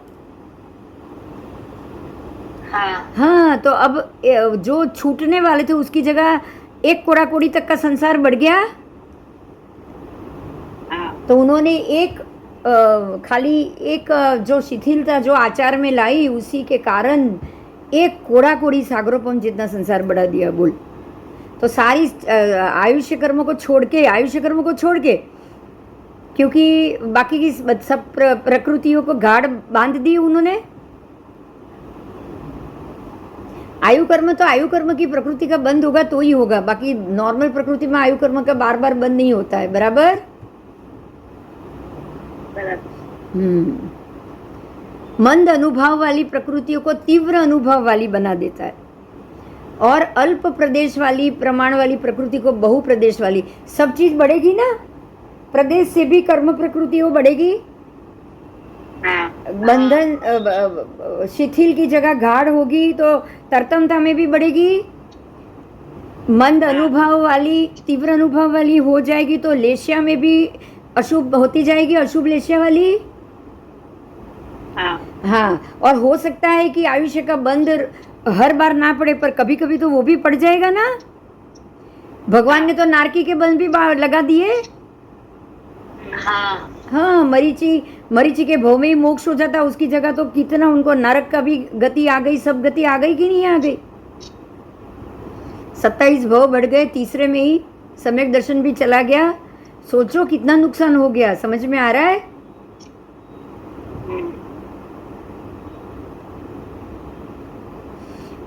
हाँ हाँ, तो अब जो छूटने वाले थे उसकी जगह एक कोड़ा कोड़ी तक का संसार बढ़ गया। हाँ तो उन्होंने एक खाली एक जो शिथिलता जो आचार में लाई, उसी के कारण एक कोड़ा कोड़ी सागरोपम जितना संसार बढ़ा दिया। बोल, तो सारी आयुष्य कर्म को छोड़ के, क्योंकि बाकी की सब प्रकृतियों को गाढ़ बांध दी उन्होंने। आयु कर्म की प्रकृति का बंद होगा तो ही होगा, बाकी नॉर्मल प्रकृति में आयु कर्म का बार बार बंद नहीं होता है। बराबर? मंद अनुभव वाली प्रकृतियों को तीव्र अनुभव वाली बना देता है, और अल्प प्रदेश वाली प्रमाण वाली प्रकृति को बहु प्रदेश वाली। सब चीज बढ़ेगी ना, प्रदेश से भी कर्म प्रकृति वो बढ़ेगी। बंधन शिथिल की जगह गाढ़ होगी तो तरतमता में भी बढ़ेगी। मंद अनुभव वाली तीव्र अनुभव वाली हो जाएगी तो लेशिया में भी अशुभ होती जाएगी, अशुभ लेशिया वाली। हाँ, और हो सकता है कि आयुष्य का बंध हर बार ना पड़े, पर कभी कभी तो वो भी पड़ जाएगा ना। भगवान ने तो नारकी के बंध भी लगा दिए। हाँ, मरीचि के भव में ही मोक्ष हो जाता, उसकी जगह तो कितना उनको नरक का भी गति आ गई, सब गति आ गई कि नहीं आ गई। 27 भव बढ़ गए, तीसरे में ही सम्यक दर्शन भी चला गया। सोचो कितना नुकसान हो गया। समझ में आ रहा है?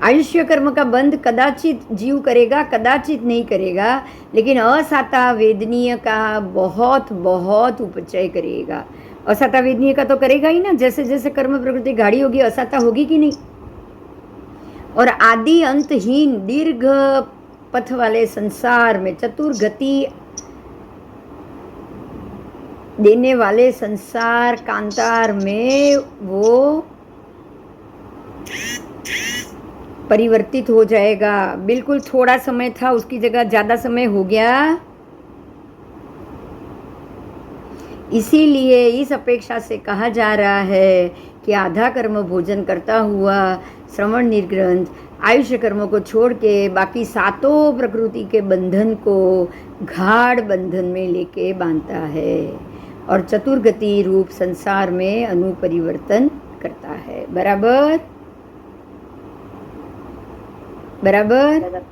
आयुष्य कर्म का बंध कदाचित जीव करेगा, कदाचित नहीं करेगा, लेकिन असाता वेदनीय का बहुत बहुत उपचय करेगा। असाता वेदनीय का तो करेगा ही ना, जैसे जैसे कर्म प्रकृति गाढ़ी होगी असाता होगी कि नहीं। और आदि अंतहीन दीर्घ पथ वाले संसार में, चतुर्गति देने वाले संसार कांतार में वो परिवर्तित हो जाएगा। बिल्कुल थोड़ा समय था, उसकी जगह ज्यादा समय हो गया। इसीलिए इस अपेक्षा से कहा जा रहा है कि आधा कर्म भोजन करता हुआ श्रवण निर्ग्रंथ आयुष्य कर्म को छोड़ के बाकी सातों प्रकृति के बंधन को गाढ़ बंधन में लेके बांधता है और चतुर्गति रूप संसार में अनुपरिवर्तन करता है। बराबर? बराबर?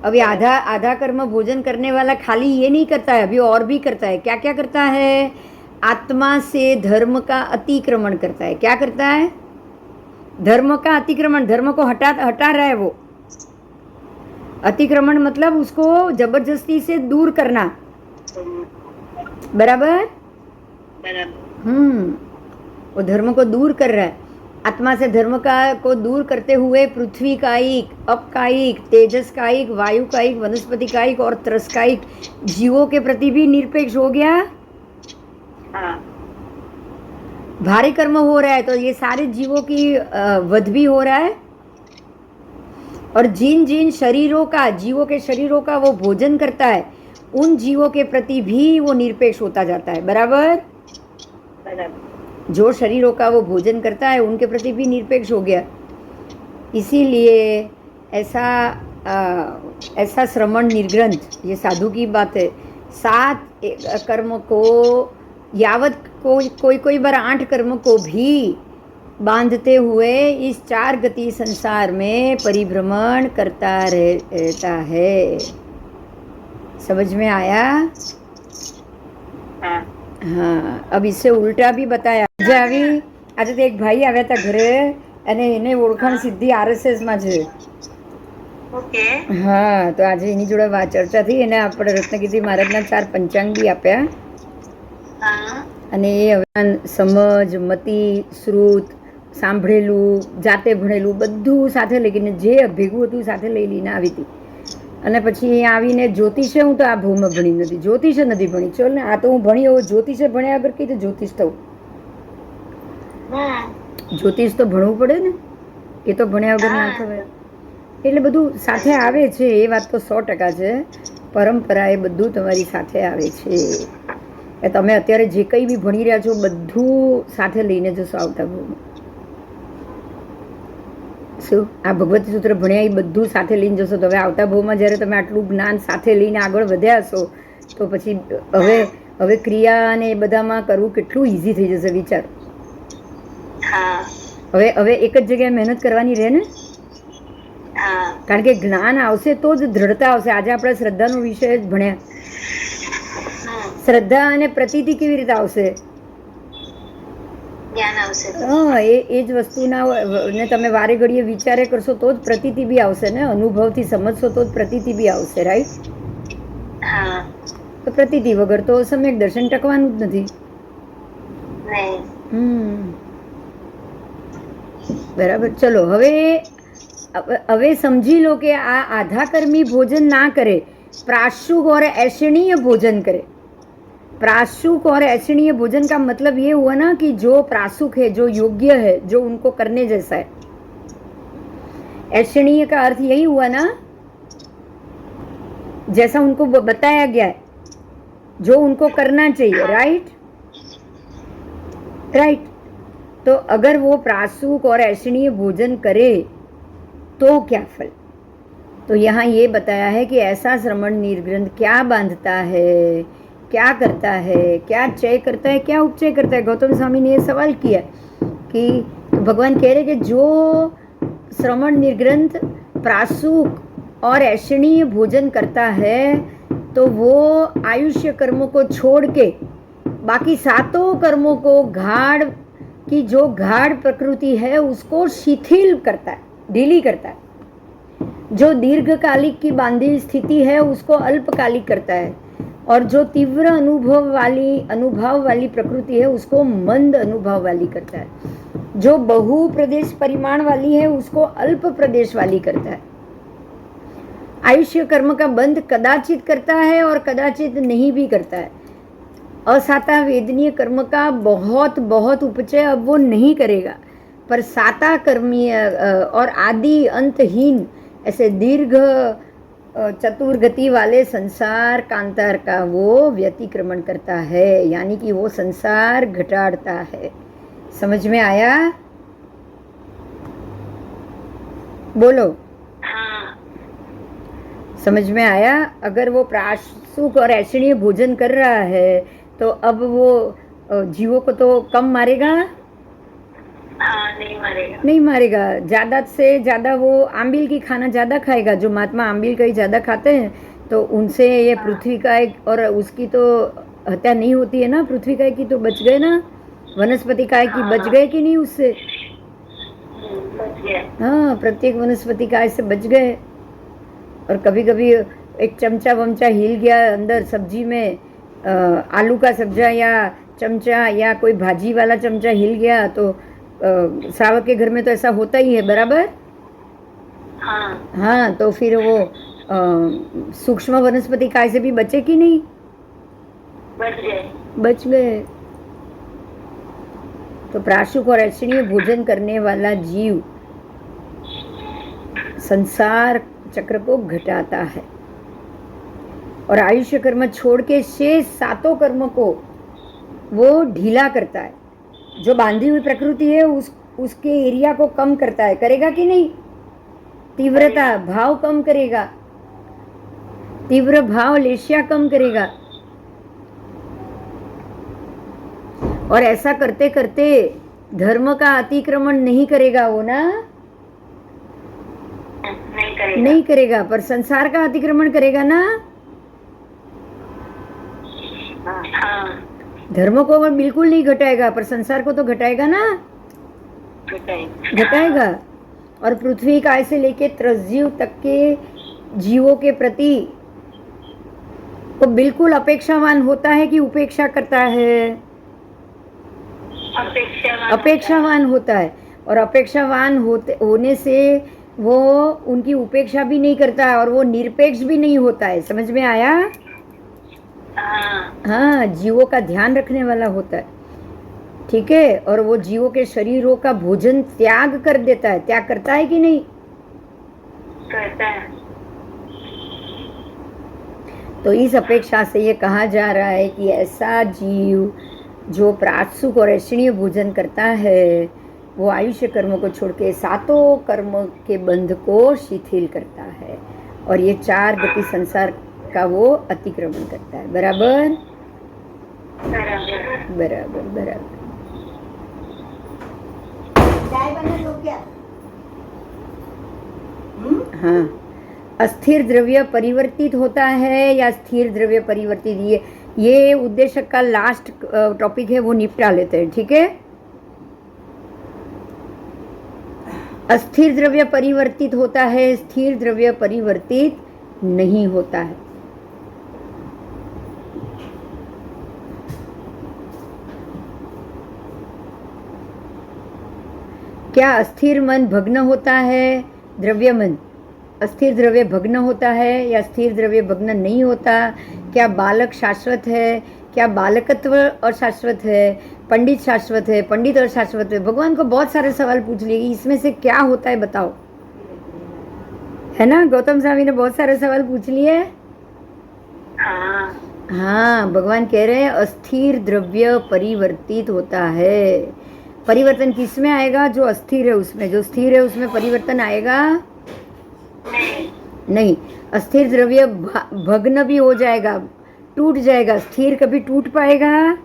अभी आधा कर्म भोजन करने वाला खाली ये नहीं करता है, अभी और भी करता है। क्या क्या करता है? आत्मा से धर्म का अतिक्रमण करता है। क्या करता है? धर्म का अतिक्रमण, धर्म को हटा रहा है वो। अतिक्रमण मतलब उसको जबरदस्ती से दूर करना। बराबर? वो धर्म को दूर कर रहा है। आत्मा से धर्म को दूर करते हुए पृथ्वी कायिक, अपकायिक, तेजस कायिक, वायु कायिक, वनस्पति कायिक और त्रस्कायिक जीवों के प्रति भी निरपेक्ष हो गया। भारी कर्म हो रहा है तो ये सारे जीवों की वध भी हो रहा है, और जिन जिन शरीरों का, जीवों के शरीरों का वो भोजन करता है, उन जीवों के प्रति भी वो निरपेक्ष होता जाता है। बराबर? जो शरीरों का वो भोजन करता है उनके प्रति भी निरपेक्ष हो गया। इसीलिए ऐसा श्रवण निर्ग्रंथ, ये साधु की बात है। 7 कर्म को यावत कोई बार 8 कर्म को भी बांधते हुए इस 4 गति संसार में परिभ्रमण करता रहता है। समझ में आया? हाँ, अब इससे उल्टा भी बताया। આજે તો એક ભાઈ આવ્યા હતા ઘરે અને એને ઓળખાણ સીધી RSS માં છે. ઓકે. હા, તો આજે એની જોડે ચર્ચા થઈ. એને આપણે રત્નગીરી મહારાજના 4 પંચાંગ બી આપ્યા. અને એ હવે સમજ, મતિ, શ્રુત, સાંભળેલું, જાતે ભણેલું બધું સાથે લઈ ગઈને જે ભેગું હતું સાથે લઈ લઈને આવી હતી. અને પછી આવીને જ્યોતિષે, હું તો આ ભાવમાં ભણી નથી, જ્યોતિષે નથી ભણી. ચલ ને, આ તો હું ભણી હોઉં, જ્યોતિષે ભણ્યા વગર કઈ રીતે જ્યોતિષ થવું? જ્યોતિષ તો ભણવું પડે ને, એ તો ભણ્યા વગર ના થવાય. એટલે બધું સાથે આવે છે, એ વાત તો 100% છે. પરંપરા એ બધું તમારી સાથે આવે છે. એ તમે અત્યારે જે કંઈ બી ભણી રહ્યા છો બધું સાથે લઈને જશો આવતા ભાવમાં. શું આ ભગવતી સૂત્ર ભણ્યા એ બધું સાથે લઈને જશો તો હવે આવતા ભાવમાં જ્યારે તમે આટલું જ્ઞાન સાથે લઈને આગળ વધ્યા હશો તો પછી હવે ક્રિયા અને એ બધામાં કરવું કેટલું ઈઝી થઈ જશે. વિચાર, હવે એક જ જગ્યાએ મહેનત કરવાની રહે ને, કારણ કે જ્ઞાન આવશે તો જ દ્રઢતા આવશે. આજે આપણે શ્રદ્ધાનો વિષય જ ભણ્યા. શ્રદ્ધા અને પ્રતીતિ કેવી રીતે આવશે? હા, એ જ વસ્તુના ને તમે વારે ઘડીએ વિચારે કરશો તો જ પ્રતીતિ બી આવશે ને, અનુભવથી સમજશો તો જ પ્રતીતિ બી આવશે. રાઈટ? તો પ્રતીતિ વગર તો સમ્યક દર્શન ટકવાનું જ નથી. બરાબર. ચલો, હવે સમજી લો કે આ આધાકર્મી भोजन ना करे, प्राशुक और ऐषणीय भोजन करे. प्राशुक और ऐषणीय भोजन का मतलब ये हुआ ना कि जो प्राशुक है, जो योग्य है, जो उनको करने जैसा है. ऐषणीय का अर्थ यही हुआ ना, जैसा उनको बताया गया है, जो उनको करना चाहिए. राइट? राइट. तो अगर वो प्राशुक और ऐषणीय भोजन करे तो क्या फल? तो यहाँ ये बताया है कि ऐसा श्रमण निर्ग्रंथ क्या बांधता है, क्या करता है, क्या चय करता है, क्या उपचय करता है. गौतम स्वामी ने ये सवाल किया कि भगवान कह रहे कि जो श्रमण निर्ग्रंथ प्राशुक और ऐषणीय भोजन करता है तो वो आयुष्य कर्मों को छोड़ के बाकी सातों कर्मों को गाढ़ की जो गाढ़ प्रकृति है उसको शिथिल करता है, ढीली करता है. जो दीर्घकालिक की बांधी स्थिति है उसको अल्पकालिक करता है, और जो तीव्र अनुभव वाली प्रकृति है उसको मंद अनुभव वाली करता है. जो बहु प्रदेश परिमाण वाली है उसको अल्प प्रदेश वाली करता है. आयुष्य कर्म का बंध कदाचित करता है और कदाचित नहीं भी करता है. असाता वेदनीय कर्म का बहुत बहुत उपचय अब वो नहीं करेगा, पर साता कर्मीय और आदि अंतहीन ऐसे दीर्घ चतुर्गति वाले संसार कांतार का वो व्यतिक्रमण करता है, यानी कि वो संसार घटाड़ता है. समझ में आया? बोलो. समझ में आया? अगर वो प्राशुक और ऐषणीय भोजन कर रहा है तो अब वो जीवों को तो कम मारेगा? नहीं मारेगा. ज़्यादा से ज़्यादा वो आंबिल की खाना ज़्यादा खाएगा. जो महात्मा आंबिल का ही ज़्यादा खाते हैं तो उनसे ये पृथ्वी का एक, और उसकी तो हत्या नहीं होती है ना, पृथ्वी काय की तो बच गए ना, वनस्पति काय की बच गए कि नहीं उससे? हाँ, प्रत्येक वनस्पति काय से बच गए. और कभी कभी एक चमचा वमचा हिल गया अंदर सब्जी में, आलू का सब्जा या चमचा या कोई भाजी वाला चमचा हिल गया तो श्रावक के घर में तो ऐसा होता ही है. बराबर? हाँ, तो फिर वो सूक्ष्म वनस्पति काय से भी बचे कि नहीं? बच गए. तो प्राशुक और ऐषणीय भोजन करने वाला जीव संसार चक्र को घटाता है और आयुष्य कर्म छोड़ के शेष सातों कर्म को वो ढीला करता है. जो बांधी हुई प्रकृति है उसके एरिया को कम करता है. करेगा कि नहीं? तीव्रता, भाव कम करेगा. तीव्र भाव लेशिया कम करेगा. और ऐसा करते करते धर्म का अतिक्रमण नहीं करेगा वो ना, नहीं करेगा, पर संसार का अतिक्रमण करेगा ना. धर्म को वो बिल्कुल नहीं घटाएगा, पर संसार को तो घटाएगा ना, घटाएगा. और पृथ्वी काय से लेके त्रसजीव तक के जीवों के प्रति वो बिल्कुल अपेक्षावान होता है कि उपेक्षा करता है? अपेक्षावान होता है, और अपेक्षावान होने से वो उनकी उपेक्षा भी नहीं करता है और वो निरपेक्ष भी नहीं होता है। समझ में आया? हाँ, जीवों का ध्यान रखने वाला होता है, ठीक है। और वो जीवों के शरीरों का भोजन त्याग कर देता है। त्याग करता है कि नहीं? करता है। तो इस अपेक्षा से ये कहा जा रहा है कि ऐसा जीव जो प्रातसुख और ऐश्वर्य भोजन करता है वो आयुष्य कर्म को छोड़ के सातों कर्म के बंध को शिथिल करता है और ये 4 गति संसार का वो अतिक्रमण करता है। बराबर बराबर। बराबर बराबर। हाँ, अस्थिर द्रव्य परिवर्तित होता है या स्थिर द्रव्य परिवर्तित, ये उद्देश्य का लास्ट टॉपिक है, वो निपटा लेते हैं, ठीक है। अस्थिर द्रव्य परिवर्तित होता है, स्थिर द्रव्य परिवर्तित नहीं होता है। क्या अस्थिर मन भग्न होता है? द्रव्य मन अस्थिर द्रव्य भग्न होता है या स्थिर द्रव्य भग्न नहीं होता? क्या बालक शाश्वत है? क्या बालकत्व अशाश्वत है? पंडित शाश्वत है? पंडित अशाश्वत है? भगवान को बहुत सारे सवाल पूछ लिए, इसमें से क्या होता है बताओ, है ना? गौतम स्वामी ने बहुत सारे सवाल पूछ लिए। हाँ, भगवान कह रहे हैं अस्थिर द्रव्य परिवर्तित होता है। परिवर्तन किस में आएगा? जो अस्थिर है उसमें। जो स्थिर है उसमें परिवर्तन आएगा नहीं। अस्थिर द्रव्य भग्न भी हो जाएगा, टूट जाएगा। स्थिर कभी टूट पाएगा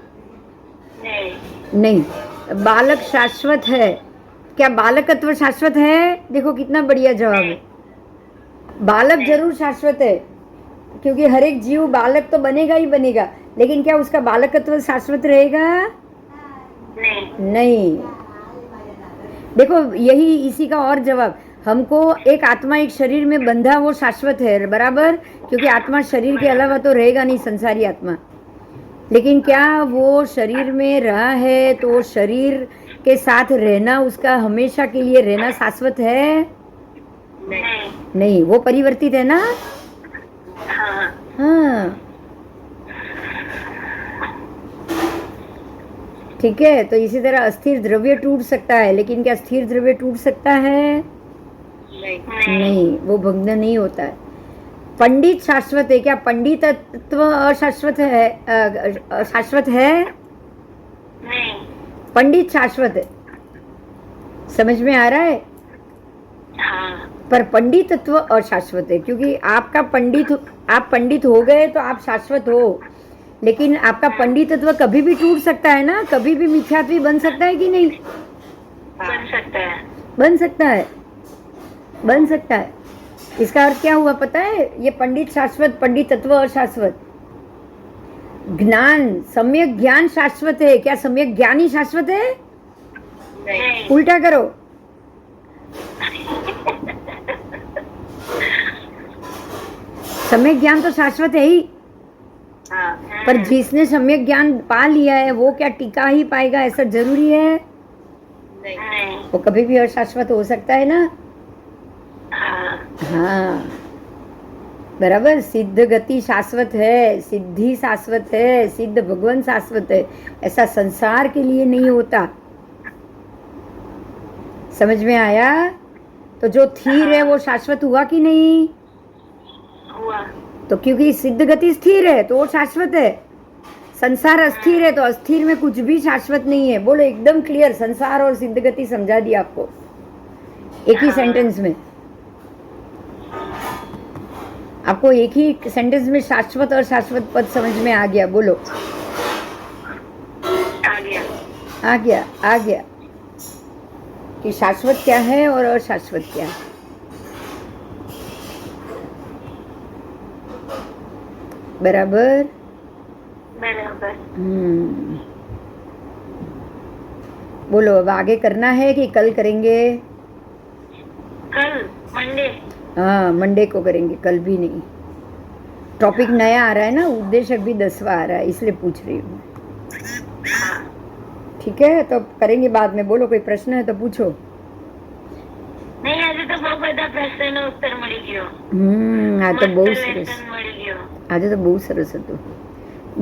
नहीं। बालक शाश्वत है? क्या बालकत्व शाश्वत है? देखो कितना बढ़िया जवाब है। बालक जरूर शाश्वत है, क्योंकि हर एक जीव बालक तो बनेगा ही बनेगा, लेकिन क्या उसका बालकत्व शाश्वत रहेगा? नहीं। देखो यही इसी का और जवाब। हमको एक आत्मा एक शरीर में बंधा वो शाश्वत है, बराबर, क्योंकि आत्मा शरीर के अलावा तो रहेगा नहीं, संसारी आत्मा। लेकिन क्या वो शरीर में रहा है तो शरीर के साथ रहना, उसका हमेशा के लिए रहना शाश्वत है? नहीं, वो परिवर्तित है ना। हाँ, ठीक है। तो इसी तरह अस्थिर द्रव्य टूट सकता है, लेकिन क्या स्थिर द्रव्य टूट सकता है? नहीं, वो भग्न नहीं होता है। पंडित शाश्वत है? क्या पंडितत्व अशाश्वत है? शाश्वत है? पंडित शाश्वत है। समझ में आ रहा है? पर पंडितत्व अशाश्वत है, क्योंकि आप पंडित हो गए तो आप शाश्वत हो, लेकिन आपका पंडितत्व कभी भी टूट सकता है ना, कभी भी मिथ्यात्व बन सकता है कि नहीं? बन सकता है। बन सकता है, बन सकता है। इसका अर्थ क्या हुआ पता है? ये पंडित शाश्वत, पंडितत्व अशाश्वत। ज्ञान, सम्यक ज्ञान शाश्वत है। क्या सम्यक ज्ञानी शाश्वत है? नहीं। उल्टा करो। सम्यक ज्ञान तो शाश्वत है ही, पर जिसने सम्यक ज्ञान पा लिया है वो क्या टिका ही पाएगा ऐसा जरूरी है? नहीं। वो कभी भी अशाश्वत हो सकता है ना। हाँ, बराबर। सिद्ध गति शाश्वत है, सिद्धि शाश्वत है, सिद्ध भगवान शाश्वत है, ऐसा संसार के लिए नहीं होता। समझ में आया? तो जो स्थिर है वो शाश्वत हुआ कि नहीं? हुआ। तो क्योंकि सिद्ध गति स्थिर है तो वो शाश्वत है। संसार अस्थिर है तो अस्थिर में कुछ भी शाश्वत नहीं है। बोलो एकदम क्लियर, संसार और सिद्ध गति समझा दिया आपको एक ही सेंटेंस में। आपको एक ही सेंटेंस में शाश्वत और शाश्वत पद समझ में आ गया? बोलो। आ गया। आ गया, आ गया कि शाश्वत क्या है और अशाश्वत क्या है। बराबर बराबर। बोलो, अब आगे करना है कि कल करेंगे? कल मंडे। हाँ, मंडे को करेंगे, कल भी नहीं। टॉपिक नया आ रहा है ना, उद्देश्य भी 10वां आ रहा है, इसलिए पूछ रही हूँ। ठीक है, तो करेंगे बाद में. बोलो, कोई प्रश्न है तो पूछो. નહીં આજે તો બહુ બધા પ્રશ્નોનો ઉત્તર મળી ગયો. આ તો બહુ મસ્ત સરસ. lesson મળી ગયો. આજે તો બહુ સરસ હતું.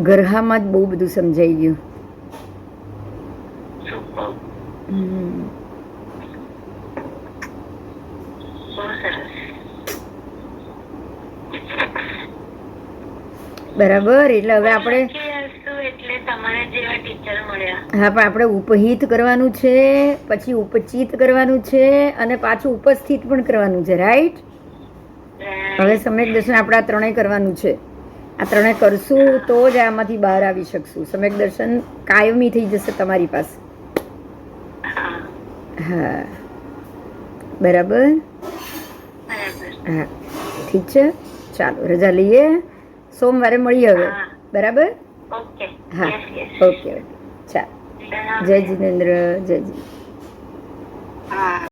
ગરહામાં જ બહુ બધું સમજાઈ ગયું. Superb. હમ. બહુ સરસ. બરાબર. એટલે હવે આપણે એટલે તમારા જેવા ટીચર મળ્યા. હા, પણ આપણે ઉપહિત કરવાનું છે, પછી ઉપચિત કરવાનું છે, અને પાછું ઉપસ્થિત પણ કરવાનું છે. રાઈટ? હવે સમ્યક દર્શન આપણે આ ત્રણેય કરવાનું છે. આ ત્રણેય કરશું તો જ આમાંથી બહાર આવી શકશું. સમ્યક દર્શન કાયમી થઈ જશે તમારી પાસે. હા, બરાબર. હા, ઠીક છે. ચાલો, રજા લઈએ. સોમવારે મળીએ હવે. બરાબર? ઓકે. હા, ઓકે. ચાલો. જય જીનેન્દ્ર. જય જી. હા